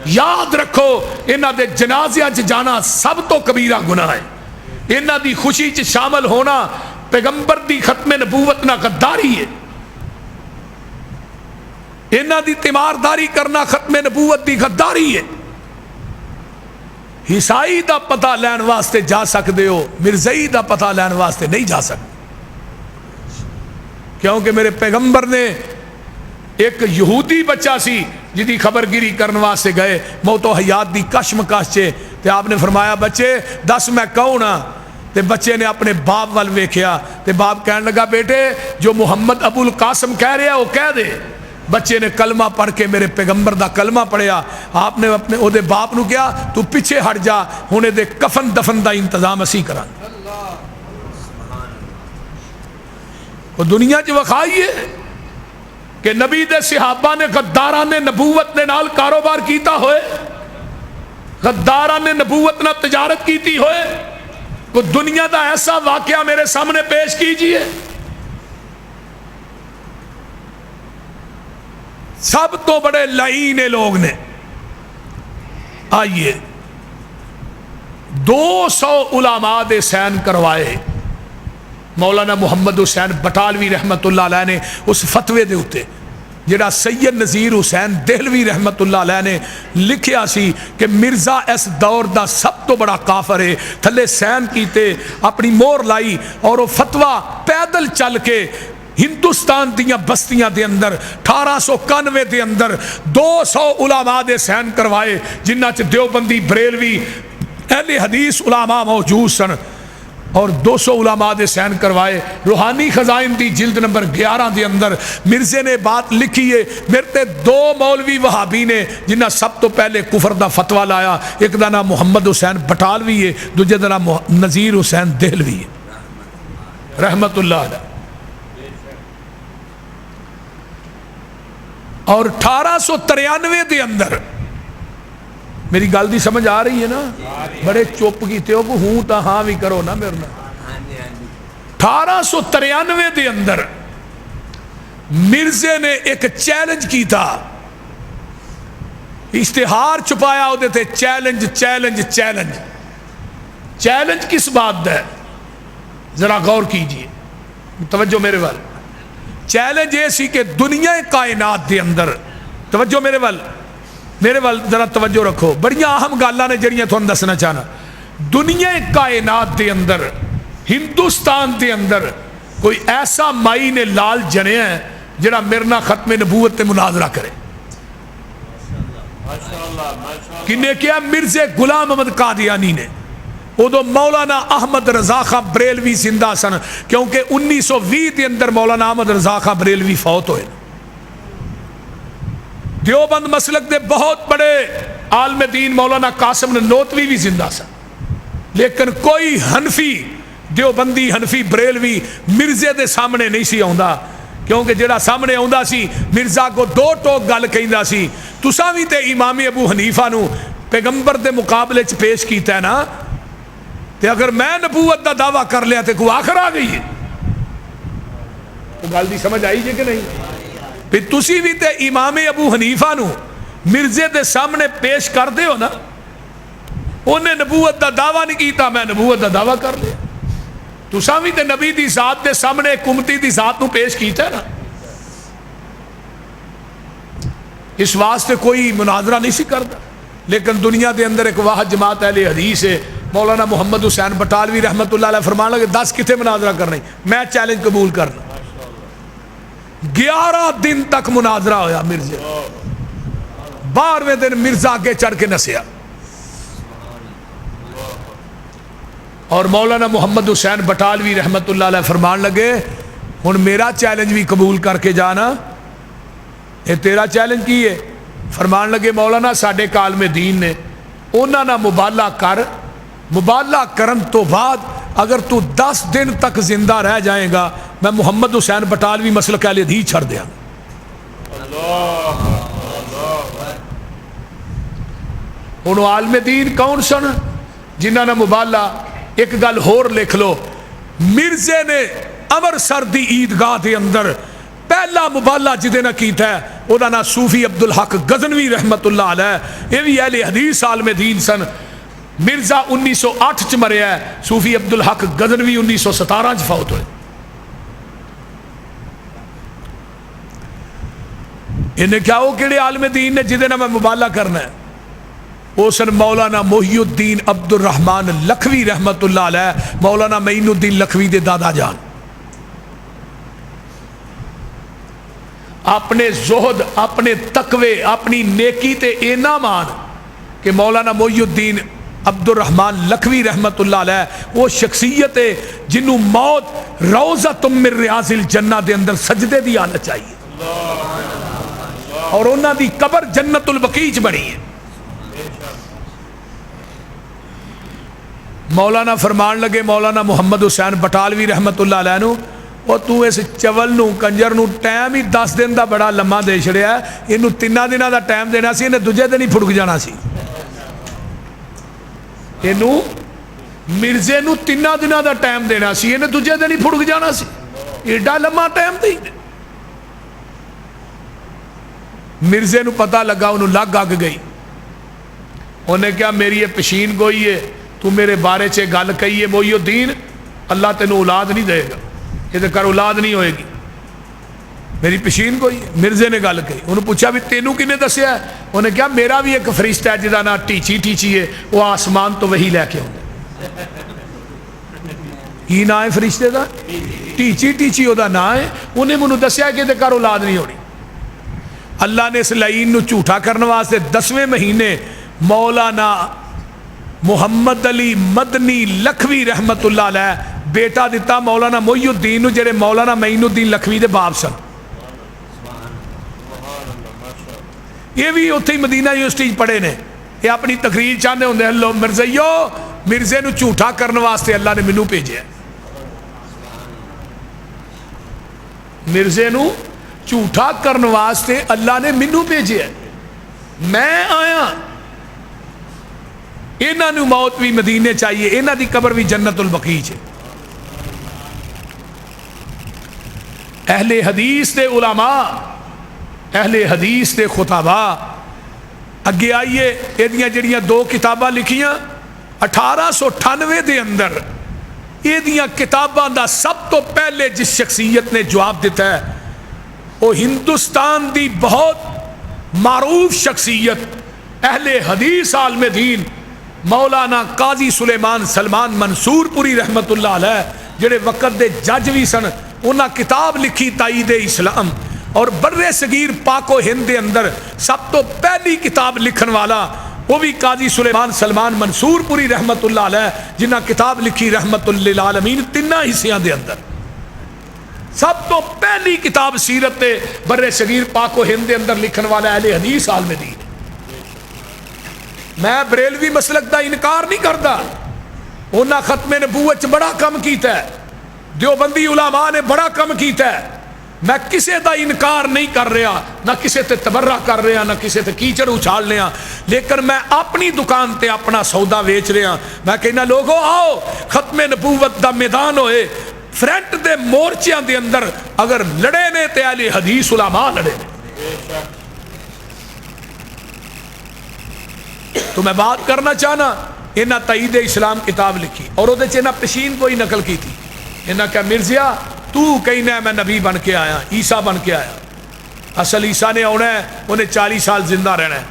یاد رکھو انہاں دے جنازیاں چ جانا سب تو کبیرہ گناہ ہے، انہاں دی خوشی چ شامل ہونا پیغمبر دی ختم نبوت نہ غداری ہے، انہاں دی تیمارداری کرنا ختم نبوت دی غداری ہے۔ عیسائی دا پتہ لین واسطے جا سکتے ہو، مرزائی دا پتہ لین واسطے نہیں جا سکتے، کیونکہ میرے پیغمبر نے ایک یہودی بچہ سی جدی خبر گیری کرنے واسطے گئے، موت و حیات دی کشمکش چے، تے آپ نے فرمایا بچے دس میں کون ہاں؟ تے بچے نے اپنے باپ وال ویکھیا، تے باپ کہنے لگا بیٹے جو محمد ابو القاسم کہہ رہا وہ کہہ دے۔ بچے نے کلمہ پڑھ کے میرے پیغمبر دا کلمہ پڑھیا۔ آپ نے اپنے او دے باپ نو کیا تو پیچھے ہٹ جا، ہونے دے کفن دفن دا انتظام اسی کران۔ وہ دنیا چ وکھائیے کہ نبی دے صحابہ نے غداران نے نبوت دے نال کاروبار کیتا ہوئے، غداران نے نبوت نہ تجارت کیتی ہوئے، کوئی دنیا دا ایسا واقعہ میرے سامنے پیش کیجئے۔ سب تو بڑے لعین لوگ نے۔ آئیے 200 علماء دے سین کروائے مولانا محمد حسین بٹالوی رحمت اللہ علیہ نے اس فتوے دے ہوتے جڑا سید نذیر حسین دہلوی رحمت اللہ علیہ نے لکھیا سی کہ مرزا اس دور دا سب تو بڑا کافر ہے، تھلے سین کیتے اپنی مور لائی اور وہ فتویٰ پیدل چل کے ہندوستان دیاں بستیاں دے اندر 1891 دے اندر 200 علماء دے سین کروائے، جنہ چ دیوبندی بریلوی اہل حدیث علماء موجود سن، اور 200 علماء دے سین کروائے۔ روحانی خزائن دی جلد نمبر 11 دے اندر مرزے نے بات لکھی ہے، میرے تے 2 مولوی وہابی نے جنہ سب تو پہلے کفر دا فتویٰ لایا، ایک دا نام محمد حسین بٹالوی ہے، دوجے دا نام نذیر حسین دہلوی ہے رحمت اللہ علیہ۔ اور 1893 دے اندر میری گل دی سمجھ آ رہی ہے نا؟ بڑے چپ کیتے ہو کہ ہوں تا ہاں بھی کرو نا میرے نال۔ 1893 دے اندر مرزے نے ایک چیلنج کی تھا، اشتہار چھپایا ہوتے تھے، چیلنج چیلنج چیلنج۔ چیلنج کس بات ہے ذرا غور کیجئے، توجہ میرے وال۔ چیلنج یہ سی کہ دنیا کائنات دے اندر، توجہ میرے وال ذرا توجہ رکھو، بڑیاں اہم گالاں نے جڑیاں تھانوں دسنا چاہنا۔ دنیا کائنات دے اندر، ہندوستان دے اندر کوئی ایسا مائی نے لال جنیا ہے جڑا میرے نال ختم نبوت تے مناظرہ کرے۔ کنے کیا؟ مرزے غلام احمد قادیانی نے۔ ادو مولانا احمد رضا خان بریلوی زندہ سن، کیونکہ 1920 دے اندر مولانا احمد رضا خان بریلوی فوت ہوئے۔ دیوبند مسلک دے بہت بڑے عالم دین مولانا قاسم ننوتوی بھی زندہ سن، لیکن کوئی حنفی دیوبندی حنفی بریلوی مرزے دے سامنے نہیں سی آندا، کیونکہ جڑا سامنے آندا سی مرزا کو 2 ٹوک گل کہندا سی۔ تساں وی تے امام ابو حنیفہ نو پیغمبر دے مقابلے چ پیش کیتا ہے نا، تے اگر میں نبوت دا دعویٰ کر لیا تے کوئی آخر آ گئی ہے؟ تو گل دی سمجھ آئی جے کہ نہیں؟ پھر تسی بھی تے امام ابو حنیفہ نو مرزے دے سامنے پیش کر دے ہو نا، انہیں نبوت دا دعویٰ نہیں کیتا، میں نبوت دا دعویٰ کر لیا۔ تساں بھی تے نبی دی ذات دے سامنے حکومتی دی ذات نو پیش کیتا ہے نا۔ اس واسطے کوئی مناظرہ نہیں سی کرتا، لیکن دنیا دے اندر ایک واحد جماعت اہل حدیث ہے، مولانا محمد حسین بٹالوی رحمت اللہ علیہ فرمان لگے 10 کتے مناظرہ کرنا، میں چیلنج قبول کرنا۔ 11 دن تک مناظرہ ہویا مرزا، 12ویں دن مرزا آگے چڑھ کے نسیا، اور مولانا محمد حسین بٹالوی رحمت اللہ علیہ فرمان لگے ہن میرا چیلنج بھی قبول کر کے جانا، اے تیرا چیلنج کی ہے؟ فرمان لگے مولانا ساڈے عالم دین نے انہاں نہ مبالغہ کر، مبالغہ کرن تو بعد اگر تو 10 دن تک زندہ رہ جائے گا میں محمد حسین بٹالوی مسلک اہل حدیث چھڑ دیا۔ انہوں عالم دین کون سن جنہاں نے مبالغہ؟ ایک گل ہور لکھ لو، مرزے نے امرسر دی عیدگاہ دے اندر پہلا مبالغہ جدے نہ کیتا ہے وہ دا نا صوفی عبدالحق غزنوی رحمت اللہ علیہ، یہ بھی اہل حدیث عالم دین سن۔ مرزا 1908 چ مریا ہے، صوفی عبدالحق غزنوی 1917 چ فوت ہوئے۔ انہیں کیا وہ کہڑے عالم دین نے جدے نہ میں مبالغہ کرنا ہے؟ وہ سن مولانا محی الدین عبد الرحمن لکھوی رحمت اللہ علیہ، مولانا معین الدین لکھوی دے دادا جان۔ اپنے زہد، اپنے تقوی، اپنی نیکی تے اینا مان کہ مولانا محی الدین عبد الرحمن لکھوی رحمت اللہ علیہ وہ شخصیت ہے جنہوں موت روضۃ من ریاض الجنہ دے اندر سجدے دی آنا چاہیے، اور انہاں دی قبر جنت البقیع بنی ہے۔ مولانا فرمان لگے مولانا محمد حسین بٹالوی رحمت اللہ علیہ نو، اور تو اس چول نو کنجر نو ٹائم ہی 10 دن دا بڑا لمحہ دے چھڑیا ہے، اینو 3 دنوں دا ٹائم دینا سی، انہیں دوجے دن ہی پھڑک جانا سی۔ اینو مرزے نو 3 دنوں دا ٹائم دینا سی، انہیں دوجے دن ہی پھڑک جانا سی، ایڈا لمحہ ٹائم دی۔ مرزے نو پتہ لگا، انہوں لگ آگ گئی، انہیں کیا میری یہ پشین گوئی ہے، تو میرے بارے چے گل کہی ہے محی الدین، اللہ تینوں اولاد نہیں دے گا، یہ کر اولاد نہیں ہوئے گی۔ میری پشین کوئی ہے؟ مرزے نے گل کہی، انہوں پوچھا بھی تینوں کنے دسیا ہے؟ انہیں کہا میرا بھی ایک فرشتہ ہے جدا نا ٹیچی ٹیچی ہے، وہ آسمان تو وہی لے کے آؤں کی نا ہے فرشتے دا؟ ٹیچی ٹیچی وہ نا ہے، انہیں منو دسیا کہ گھر اولاد نہیں ہونی۔ اللہ نے اس لعین نو جھوٹا کرنے واسطے 10ویں مہینے مولانا محمد علی مدنی لکھوی رحمت اللہ علیہ بیٹا دیتا مولانا محی الدین نو، جڑے مولانا معین الدین لکھوی دے باپ سن۔ یہ بھی اتھے ہی مدینہ یونیورسٹی پڑھے نے، یہ اپنی تقریر چاہتے ہوندے ہلو مرزائیو، مرزے نو جھوٹا کرنے واسطے اللہ نے مینوں بھیجا ہے، مرزے نو جھوٹا کرنے واسطے اللہ نے مینوں بھیجا ہے، میں آیا۔ انہاں نو موت بھی مدینے چاہیے، انہاں دی قبر بھی جنت البقیع ہے۔ اہل حدیث دے علماء، اہل حدیث دے خطبا اگے آئیے، یہ جڑیاں 2 کتاباں لکھیاں 1898 دے اندر، یہ کتاباں دا سب تو پہلے جس شخصیت نے جواب دیتا ہے وہ ہندوستان دی بہت معروف شخصیت اہل حدیث عالم دین مولانا قاضی سلیمان سلمان منصور پوری رحمت اللہ علیہ، جڑے وقت دے جج بھی سن، انہاں کتاب لکھی تائید اسلام، اور برے صغیر پاک و ہند دے اندر سب تو پہلی کتاب لکھن والا وہ بھی قاضی سلیمان سلمان منصور پوری رحمت اللہ علیہ، جنہاں کتاب لکھی رحمت للعالمین 3 حصیاں دے اندر۔ سب تو پہلی کتاب سیرت برے صغیر پاک و ہند دے اندر لکھن والا اہل حدیث عالم دین۔ میں بریلوی مسلک دا انکار نہیں کرتا، انہاں ختم نبوت بڑا کم کیتا ہے، دیوبندی علماء نے بڑا کم کیتا ہے، میں کسے دا انکار نہیں کر رہا، نہ کسے تے تبرہ کر رہا، نہ کسے تے کیچڑ اچھال رہا، لیکن میں اپنی دکان تے اپنا سودا ویچ رہا۔ میں کہنا لوگو آؤ ختم نبوت دا میدان ہوئے، فرنٹ دے مورچیاں دے اندر اگر لڑے نے تے اہل حدیث علماء لڑے نے۔ تو میں بات کرنا چاہنا، انہاں تائید اسلام کتاب لکھی اور وہ انہاں پشین کوئی نقل کی تھی، انہاں کہا مرزیا تو کہنا ہے میں نبی بن کے آیا، عیسیٰ بن کے آیا، اصل عیسیٰ نے آنا ہے، انہیں 40 سال زندہ رہنا ہے،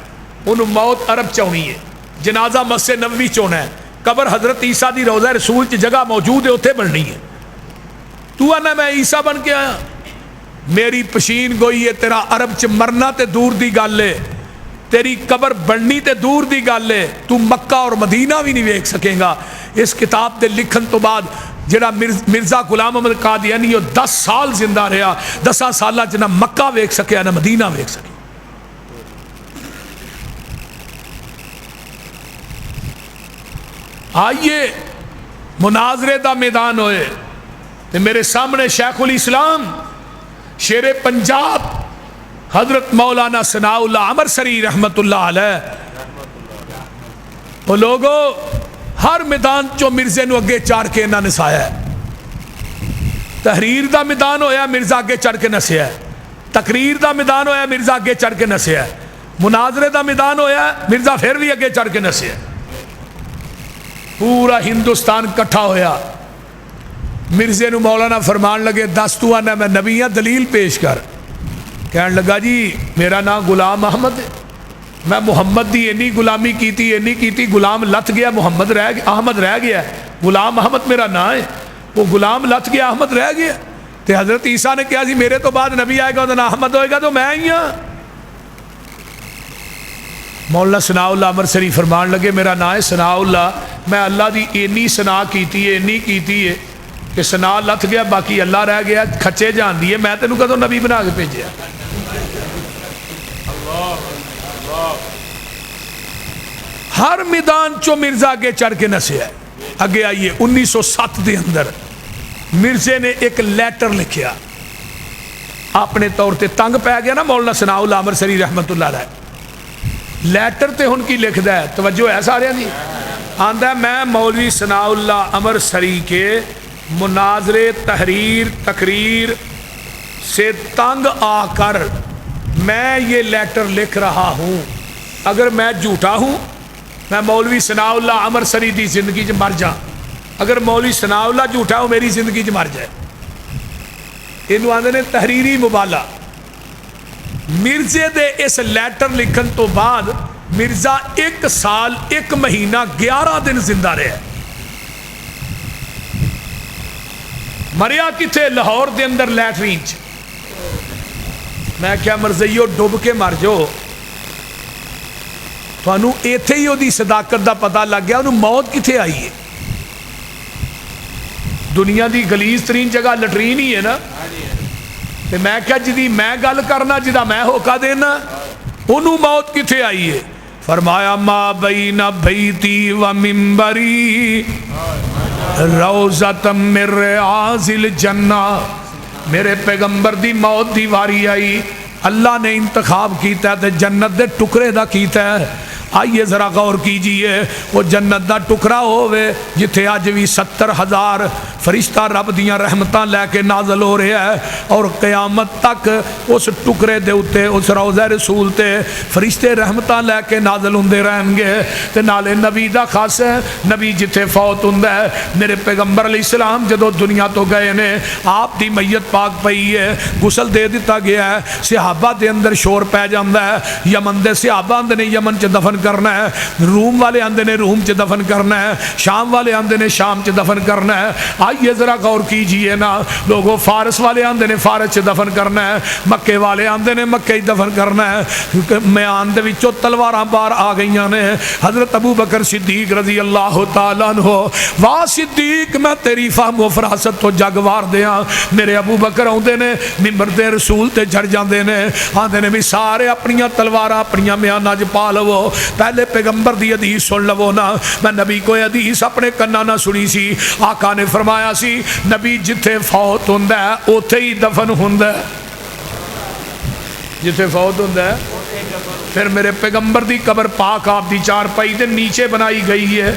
انہوں موت عرب چونی ہے، جنازہ مسجد نبوی چونا ہے، قبر حضرت عیسیٰ دی روضہ رسول کی جگہ موجود ہے، اتھے بننی ہے، تو آنا میں عیسیٰ بن کے آیا، میری پشین گوئی ہے، تیرا عرب چ مرنا تے دور دی گل ہے، تیری قبر بننی تے دور دی گل ہے، تو مکہ اور مدینہ بھی نہیں ویکھ سکیں گا۔ اس کتاب دے لکھن تو بعد جڑا مرزا غلام احمد قادیانی وہ 10 سال زندہ رہا، 10 سالہ چ نہ مکہ ویکھ سکیا نہ مدینہ ویکھ سکیا۔ آئیے مناظرے دا میدان ہوئے تے میرے سامنے شیخ الاسلام شیر پنجاب حضرت مولانا ثناء اللہ امرسری رحمت اللہ علیہ، وہ لوگوں ہر میدان چو مرزے نو اگے چڑھ کے انہاں نسایا ہے۔ تحریر دا میدان ہویا مرزا اگے چڑھ کے نسیا ہے، تقریر دا میدان ہویا مرزا اگے چڑھ کے نسیا ہے، مناظرے دا میدان ہویا مرزا پھر بھی اگے چڑھ کے نسیا ہے۔ پورا ہندوستان کٹھا ہویا، مرزے نو مولانا فرمان لگے 10 تو آنا میں نبی ہاں، دلیل پیش کر۔ کہنے لگا جی میرا نام غلام احمد ہے، میں محمد دی اینی غلامی کیتی، غلام لت گیا، محمد رہ گیا، احمد رہ گیا، غلام احمد میرا نام ہے، وہ غلام لت گیا، احمد رہ گیا۔ تے حضرت عیسیٰ نے کہا جی میرے تو بعد نبی آئے گا وہ نام احمد ہوئے گا تو میں ہی ہاں۔ مولانا ثناء اللہ امرسری فرمان لگے میرا نام ہے ثناء اللہ، میں اللہ دی اینی ثنا کیتی ہے کہ ثنا لت گیا باقی اللہ رہ گیا، کھچے جان دیے، میں تینوں کدوں نبی بنا کے بھیجیا۔ ہر میدان چو مرزا اگے چڑھ کے نسیا ہے۔ اگے آئیے 1907 دے اندر مرزے نے ایک لیٹر لکھیا، اپنے طور تے تنگ پہ گیا نا مولانا ثناء اللہ امرسری رحمت اللہ علیہ، لیٹر تے ہن کی لکھدا ہے، توجہ ہے سارے دی، آندا ہے میں مولوی ثناء اللہ امرسری کے مناظرے تحریر تقریر سے تنگ آ کر میں یہ لیٹر لکھ رہا ہوں، اگر میں جھوٹا ہوں میں مولوی ثناء اللہ امرسری دی زندگی چ مر جا، اگر مولوی ثناء اللہ جھوٹا ہو میری زندگی چ مر جائے۔ انہوں آندے نے تحریری مبالغہ۔ مرزے دے اس لیٹر لکھن تو بعد مرزا 1 سال 1 مہینہ 11 دن زندہ رہا. مریا کتھے؟ لاہور دے اندر لیٹرین چ. میں کیا مرزائیو ڈب کے مر جاؤ، تھانوں ایتھے ہی دی صداقت دا پتہ لگ گیا انہوں موت کتھے آئی ہے. دنیا دی غلیظ ترین جگہ لٹرین ہی ہے نا. تے میں کیا جدی میں گل کرنا جدا میں ہوکا دینا انہوں موت کتھے آئی ہے. فرمایا ما بین بیتی و منبری روضۃ من ریاض الجنہ. میرے پیغمبر دی موت دی واری آئی، اللہ نے انتخاب کیتا ہے تے جنت دے ٹکرے دا کیتا ہے. آئیے ذرا غور کیجئے، وہ جنت دا ٹکڑا ہوئے جتھے آج بھی 70,000 فرشتہ رب دیاں رحمتاں لے کے نازل ہو رہے ہیں، اور قیامت تک اس ٹکڑے دے اتے اس روضہ رسول تے فرشتے رحمتاں لے کے نازل ہوندے رہیں گے. تے نالے نبی دا خاص ہے، نبی جتھے فوت ہوندا ہے. میرے پیغمبر علیہ السلام جدو دنیا تو گئے نے، آپ دی میت پاک پئی ہے، غسل دے دیتا گیا ہے. صحابہ دے اندر شور پہ جاندا ہے، یمن دے صحابہ اندر نے یمن چ دفن کرنا ہے، روم والے آندے نے روم چ دفن کرنا ہے، شام والے آندے نے شام چ دفن کرنا ہے. آئیے ذرا غور کیجئے نا لوگوں، فارس والے آندے نے فارس چ دفن کرنا ہے، مکے والے آندے نے مکے دفن کرنا ہے. میان دے وچوں تلواراں باہر آ گئیاں نے. حضرت ابو بکر صدیق رضی اللہ تعالیٰ عنہ، واہ صدیق میں تیری فہم و فراست تو جگ وار دیاں. میرے ابو بکر آندے نے منبر دے رسول تے جھڑ جاندے نے، آندے نے بھی سارے اپنیاں تلواراں اپنیاں میاناں چ پا لو. پہلے پیغمبر دی حدیث سن لو نا. میں نبی کو حدیث اپنے کنا نہ سنی سی. آقا نے فرمایا سی نبی جتھے فوت ہوندا ہے اوتھے ہی دفن ہوندا ہے. جتھے فوت ہوندا ہے پھر میرے پیغمبر دی قبر پاک آپ دی چارپائی دے نیچے بنائی گئی ہے.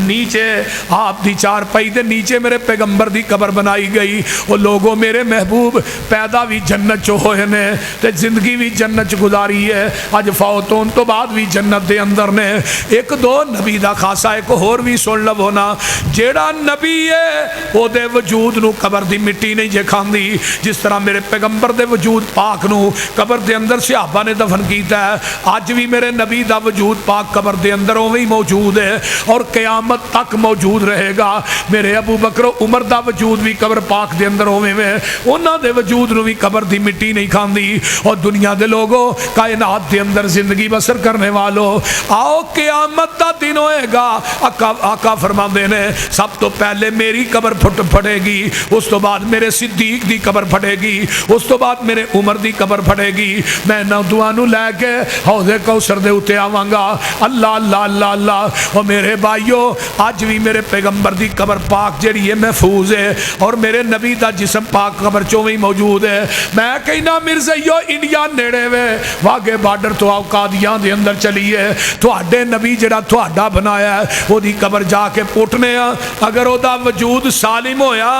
نیچے آپ دی چارپائی دے نیچے میرے پیغمبر دی قبر بنائی گئی. وہ لوگوں میرے محبوب پیدا بھی جنت چ ہوئے نے تے زندگی بھی جنت چ گزاری ہے، اج فوت ہون تو بعد بھی جنت دے اندر نے. ایک دو نبی دا خاصا ایک ہور بھی سن لو نا. جیڑا نبی ہے او دے وجود نو قبر دی مٹی نہیں جے کھاندی. جس طرح میرے پیغمبر دے وجود پاک نو قبر دے اندر صحابہ نے دفن کیتا ہے، آج بھی میرے نبی دا وجود پاک قبر دے اندر وہی موجود ہے اور قیامت تک موجود رہے گا. میرے ابو بکر عمر دا وجود بھی قبر پاک دے اندر ہوئے میں، انہاں دے وجود نو بھی قبر دی مٹی نہیں کھاندی. اور دنیا دے لوگوں کائنات دے اندر زندگی بسر کرنے والوں، آؤ قیامت دا دن ہوئے گا. آقا فرماندے نے سب تو پہلے میری قبر پھٹے گی، اس تو بعد میرے صدیق دی قبر پھٹے گی، اس تو بعد میرے عمر دی قبر پھٹے گی. میں نہ دعانو لے کے حوض کوثر دے اتے آواں گا. اللہ اللہ اللہ اللہ. اور میرے بھائیو آج بھی میرے پیغمبر دی قبر پاک جڑی ہے محفوظ ہے، اور میرے نبی دا جسم پاک قبر چوں ہی موجود ہے. میں کہنا مرزائیو انڈیا نیڑے وے واگے بارڈر تو آؤ قادیاں دے اندر چلیے، تواڈے نبی جڑا تواڈا بنایا ہے وہ دی قبر جا کے پوٹنے آ. اگر او دا وجود سالم ہویا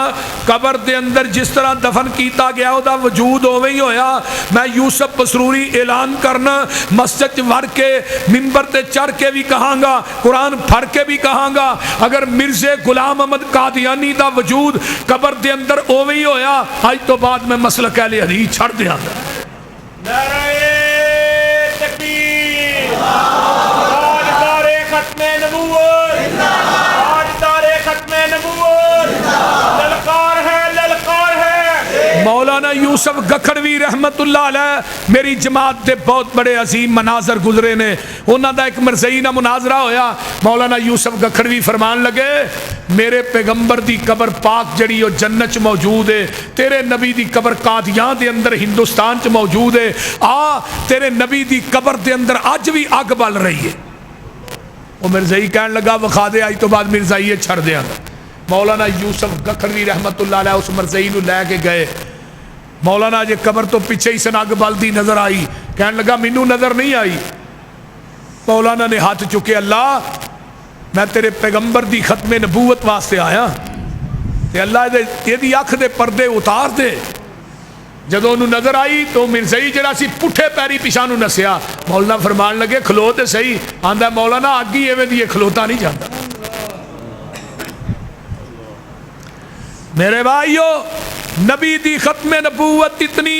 قبر دے اندر جس طرح دفن کیتا گیا او دا وجود ہوے ہی ہویا. میں یوسف پسروری اعلان کرنا مسجد ور کے منبر تے چڑھ کے بھی کہاں گا، قرآن پڑھ کے بھی کہاں گا، اگر مرزے غلام احمد قادیانی دا وجود قبر دے اندر اوویں ہی ہویا آج تو بعد میں مسلک اہل حدیث چھڑ دیاں گا. نعرہ تکبیر، تاجدار ختم نبوت، تاجدار ختم نبوت، للکار ہے للکار ہے. مولانا یوسف گکھڑوی رحمت اللہ علیہ میری جماعت دے بہت بڑے عظیم مناظر گزرے نے. انہاں دا ایک مرزئی نہ مناظرہ ہویا. مولانا یوسف گکھڑوی فرمان لگے میرے پیغمبر دی قبر پاک جڑی او جنت چ موجود ہے، تیرے نبی دی قبر قادیاں دے اندر ہندوستان چ موجود ہے. آ تیرے نبی دی قبر دے اندر اج بھی اگ بل رہی ہے. وہ مرزئی کہن لگا وکھا دے آج تو بعد مرزائی چھڑ دیاں گا. مولانا یوسف گکھڑوی رحمت اللہ علیہ اس مرزئی نو لے کے گئے. مولانا جے قبر تو پیچھے ہی سن اگ بلدی نظر آئی، کہنے لگا مینوں نظر نہیں آئی. مولانا نے ہاتھ چکے، اللہ میں تیرے پیغمبر دی ختم نبوت واسطے آیا تے اللہ دے دی اکھ دے پردے اتار دے. جدو انہوں نظر آئی تو مرزائی جڑا سی پٹھے پیری پیچھے نو نسیا. مولانا فرمان لگے کھلو تے صحیح. آندا مولانا اگ ہی ایویں دی کھلوتا نہیں جاندا. میرے بھائیو نبی دی ختم نبوت اتنی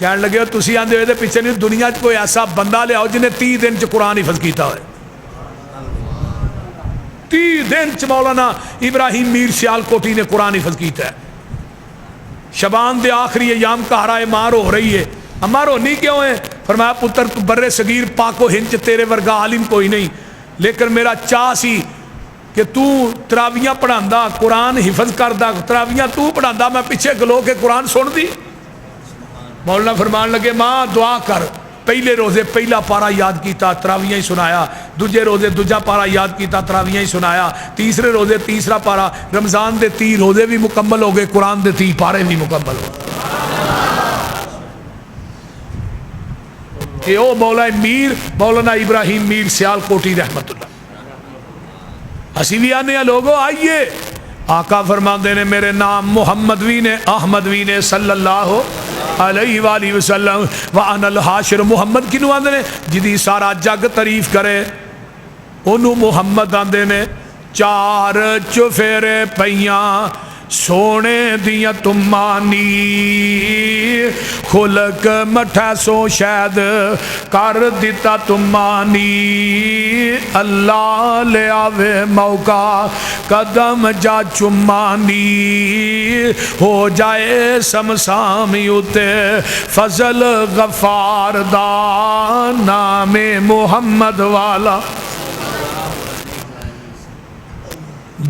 کہنے لگے تسی آندے ہوئے پیچھے نہیں دنیا کوئی ایسا بندہ لے آؤ جنہیں 30 دن چ قرآن حفظ کیتا ہوئے 30 دن چ مولانا ابراہیم میر سیال کوٹی نے قرآن حفظ کیتا ہے. شبان دے آخری ایام کہرائے مار ہو رہی ہے. امار ہونی کیوں ہے؟ فرمایا پتر تو برے صغیر پاک و ہند تیرے ورگا عالم کوئی نہیں، لیکن میرا چاہ سی کہ تو تراویاں پڑھاندا قرآن حفظ کردا، تراویاں تو پڑھاندا میں پیچھے گلو کے قرآن سن دی. مولانا فرمان لگے ماں دعا کر، پہلے روزے پہلا پارا یاد کیتا تراویاں ہی سنایا، دوجے روزے دوجا پارا یاد کیتا تراویاں ہی سنایا، تیسرے روزے تیسرا پارا. رمضان دے 30 روزے بھی مکمل ہو گئے، قرآن دے 30 پارے بھی مکمل ہو گئے. کہ او مولانا ابراہیم میر سیال کوٹی رحمت اللہ. اسی بھی آنے ہیں لوگوں آئیے. آقا فرماندے نے میرے نام محمد وی نے احمد وی نے صلی اللہ علیہ وآلہ وسلم وَأَنَا الْحَاشِرُ. محمد کنو آندے نے؟ جدی سارا جگ تعریف کرے انہوں محمد آندے نے. 4 چفیرے پیاں سونے دیاں تمانی، خلق مٹھا سو شاید کر دیتا تمانی. اللہ لے آوے موقع قدم جا چمانی، ہو جائے سمسامی اتے فضل غفار دا نام محمد والا.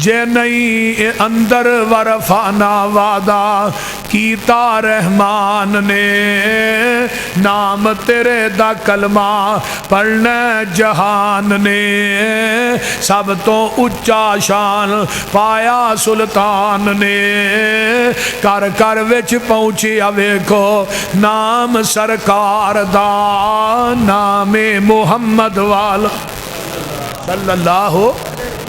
جے نہیں اندر ورفانا وعدہ کیتا رحمان نے، نام تیرے دا کلمہ پڑھنے جہان نے، سب تو اچا شان پایا سلطان نے. کر کر وچ پہنچیا ویکھو نام سرکار دا نام محمد والا صلی اللہ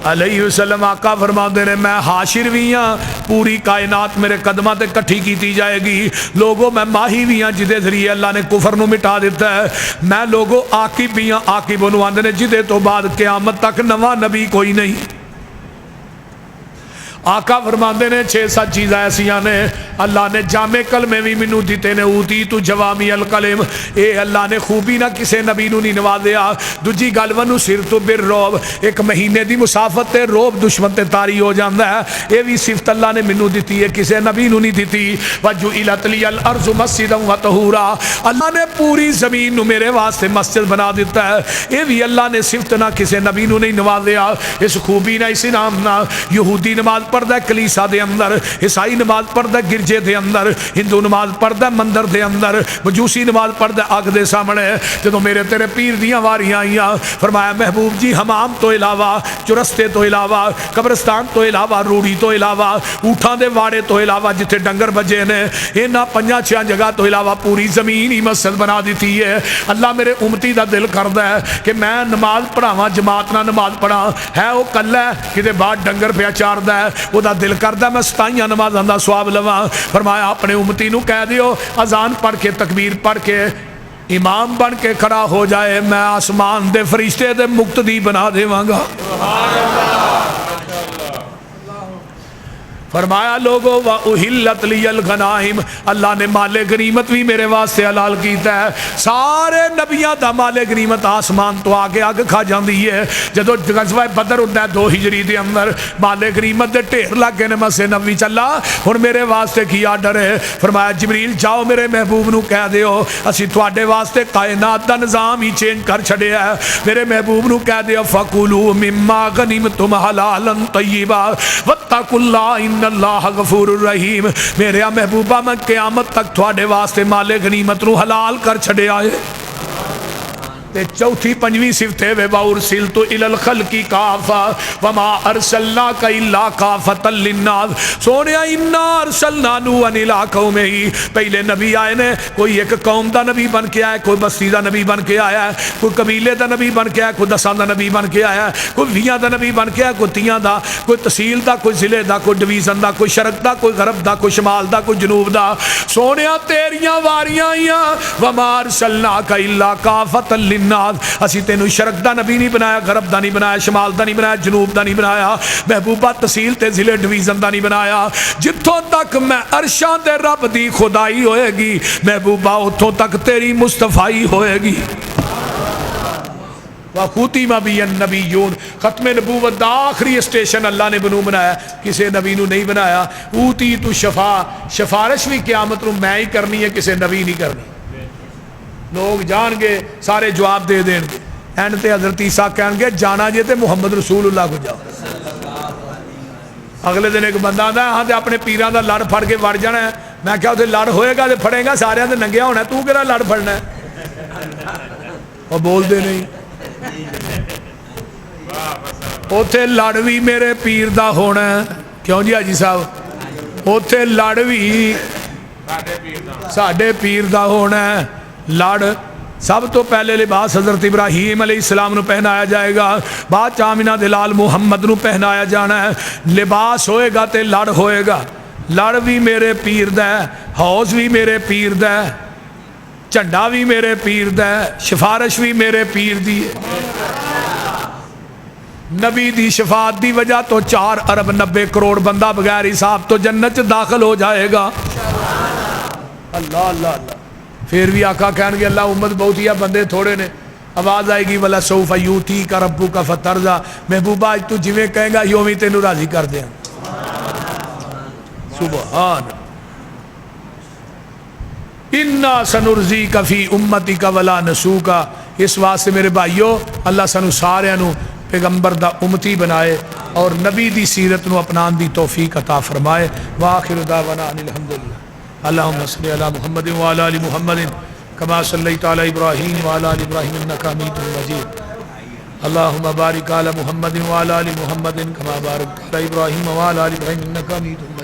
علیہ وسلم. آقا فرماندے نے میں حاشر بھی ہاں، پوری کائنات میرے قدمہ تے کٹھی کیتی جائے گی. لوگوں میں ماہی بھی ہاں جدے ذریعے اللہ نے کفر نو مٹا دیتا ہے. میں لوگوں عاقب بھی ہاں، عاقب انہوں آندے نے جدے تو بعد قیامت تک نواں نبی کوئی نہیں. آقا فرماندے نے 6-7 چیزیں ایسیاں نے اللہ نے جامع کلمے بھی منو دیتے نے. اوتی تو جوامی الکلم، اے اللہ نے خوبی نہ کسے نبی نو نہیں نوازیا. دوجی گل ونو سر تو بر روب، ایک مہینے دی مسافت تے روب دشمن تے تاری ہو جاندا ہے. اے بھی صفت اللہ نے منو دیتی ہے، کسے نبی نو نہیں دیتی. وجعلت لی الارض مسجدا وطہورا، اللہ نے پوری زمین نو میرے واسطے مسجد بنا دیتا ہے. اے بھی اللہ نے صفت نہ کسے نبی نو نہیں نوازیا. اس خوبی نہ اس انعام نہ یہودی نماز پڑھدا کلیسا دے اندر، عیسائی نماز پڑھدا گرجے دے اندر، ہندو نماز پڑھدا مندر دے اندر، مجوسی نماز پڑھدا اگ دے سامنے. جدوں میرے تیرے پیر دیاں واریاں آئیاں فرمایا محبوب جی حمام تو علاوہ، چرستے تو علاوہ، قبرستان تو علاوہ، روڑی تو علاوہ، اونٹاں دے واڑے تو علاوہ جتھے ڈنگر بجے نے، انہاں 5-6 جگہ تو علاوہ پوری زمین ہی مسجد بنا دیتی ہے. اللہ میرے امتی دا دل کردا ہے کہ میں نماز پڑھاواں، جماعت نہ نماز پڑھاں. ہے وہ کلا ہے کدے بعد ڈنگر پیا چاردا ہے، وہ دا دل کردا میں 27 نمازاں دا ثواب لواں. فرمایا اپنے امتی نو کہہ دیو اذان پڑھ کے تکبیر پڑھ کے امام بن کے کھڑا ہو جائے، میں آسمان دے فرشتے دے مقتدی بنا دیواں گا. فرمایا لوگو وَأُحِلَّتْ لِيَ الْغَنَائِمْ، اللہ نے مال غنیمت بھی میرے واسطے حلال کیتا ہے. سارے نبیاں دا مال غنیمت آسمان تو آگے آگ کھا جاندی ہے. جدو غزوہ بدر ہوندا ہے 2 ہجری دے اندر، مال غنیمت دے ڈھیر لگ گئے نے. مسجد نبوی چلا ہن میرے واسطے کی آرڈر ہے؟ فرمایا جبریل جاؤ میرے محبوب نو کہہ دیو اسی تواڈے واسطے کائنات دا نظام ہی چینج کر چھڈیا ہے. میرے محبوب نو کہہ دیو فَكُلُوا مِمَّا غَنِمْتُمْ حَلَالًا طَيِّبًا وَاتَّقُوا اللَّهَ إِنَّ اللَّهَ غَفُورٌ رَحِيمٌ. میرے محبوبہ میں قیامت تک تواڈے واسطے مال غنیمت نو حلال کر چھڈیا ہے. تے چوتھی پنجویں صفت ہے وَأُرْسِلْتُ إِلَى الْخَلْقِ كَافَّةً وَمَا أَرْسَلْنَاكَ إِلَّا كَافَّةً لِلنَّاسِ. سونیا اِنَّا أَرْسَلْنَا نُوحًا إِلَىٰ قَوْمِهِ، پہلے نبی آئے نے، کوئی ایک قوم دا نبی بن کے آیا ہے، کوئی بستی دا نبی بن کے آیا ہے، کوئی قبیلے دا نبی بن کے آیا ہے، کوئی 10 دا نبی بن کے آیا ہے، کوئی 20 دا نبی بن کے آیا ہے، کوئی 30 دا، کوئی تحصیل دا، کوئی ضلع دا، کوئی ڈویژن دا، کوئی شرق دا، کوئی غرب دا، کوئی شمال دا، کوئی جنوب دا. سونیا تیریاں واریاں آئیاں وَمَا أَرْسَلْنَاكَ إِلَّا كَافَّةً لِلنَّاسِ للناس اسی تینوں شرق دا نبی نہیں بنایا، غرب دا نہیں بنایا، شمال دا نہیں بنایا، جنوب دا نہیں بنایا، محبوبہ تحصیل تے ضلع ڈویژن دا نہیں بنایا، جتوں تک میں عرشاں دے رب دی خدائی ہوئے گی محبوبہ اتوں تک تیری مصطفائی ہوئے گی۔ وَخُتِمَ بِهِ النَّبِيُّونَ، ختم نبوت دا آخری اسٹیشن اللہ نے بنو بنایا، کسے نبی نو نہیں بنایا۔ اوتی تو شفا، سفارش بھی قیامت نو میں ہی کرنی ہے، کسے نبی نہیں کرنی۔ لوگ جان گے سارے جواب دے دیں گے، اینڈ تے حضرت عیسیٰ کہیں گے جانا جے تے محمد رسول اللہ کو جاؤ۔ اگلے دن ایک بندہ آتا ہے ہاں تے اپنے پیران دا لڑ پھڑ کے وڑ جانا ہے، میں کہا تے لڑ ہوئے گا تے پھڑے گا سارے تے ننگیا ہونا ہے، تو کہنا لڑ پھڑنا ہے؟ اور بول دے نہیں اوتھے لڑ بھی میرے پیر دا ہونا ہے، کیوں جی حاجی صاحب؟ اوتھے لڑ بھی ساڈے پیر دا ہونا ہے۔ لڑ سب تو پہلے لباس حضرت ابراہیم علیہ السلام نو پہنایا جائے گا، بعد آمنہ دلال محمد نو پہنایا جانا ہے۔ لباس ہوئے گا تے لڑ ہوئے گا۔ لڑ بھی میرے پیر دا ہے، حوض بھی میرے پیر دا ہے، جھنڈا بھی میرے پیر دا ہے، سفارش بھی میرے پیر دی ہے۔ نبی دی شفاعت دی وجہ تو 4 ارب 90 کروڑ بندہ بغیر حساب تو جنت داخل ہو جائے گا۔ اللہ اللہ اللہ۔ پھر بھی آقا کہن گے اللہ امت بہت ہی ہے، بندے تھوڑے نے۔ آواز آئے گی وَلَا سَوْفَ يُؤْتِيكَ رَبُّكَ فَتَرْضَىٰ، محبوبہ آج تو جویں کہیں گا یوں ہی تینوں راضی کر دیں۔ سبحان اِنَّا سَنُرْضِيكَ فِي أُمَّتِكَ وَلَا نَسُوكَ۔ اس واسطے میرے بھائیو اللہ سانو سارے نو پیغمبر دا امتی بنائے اور نبی دی سیرت نو اپنان دی توفیق عطا فرمائے۔ وآخر دعوانا ان الحمدللہ۔ اللہم صلی علی محمد وعلی آل محمد کما صلیت علی ابراہیم وعلی آل ابراہیم انکا حمید مجید۔ اللہم بارک علی محمد وعلی آل محمد کما بارکت علی ابراہیم وعلی آل ابراہیم انکا حمید مجید۔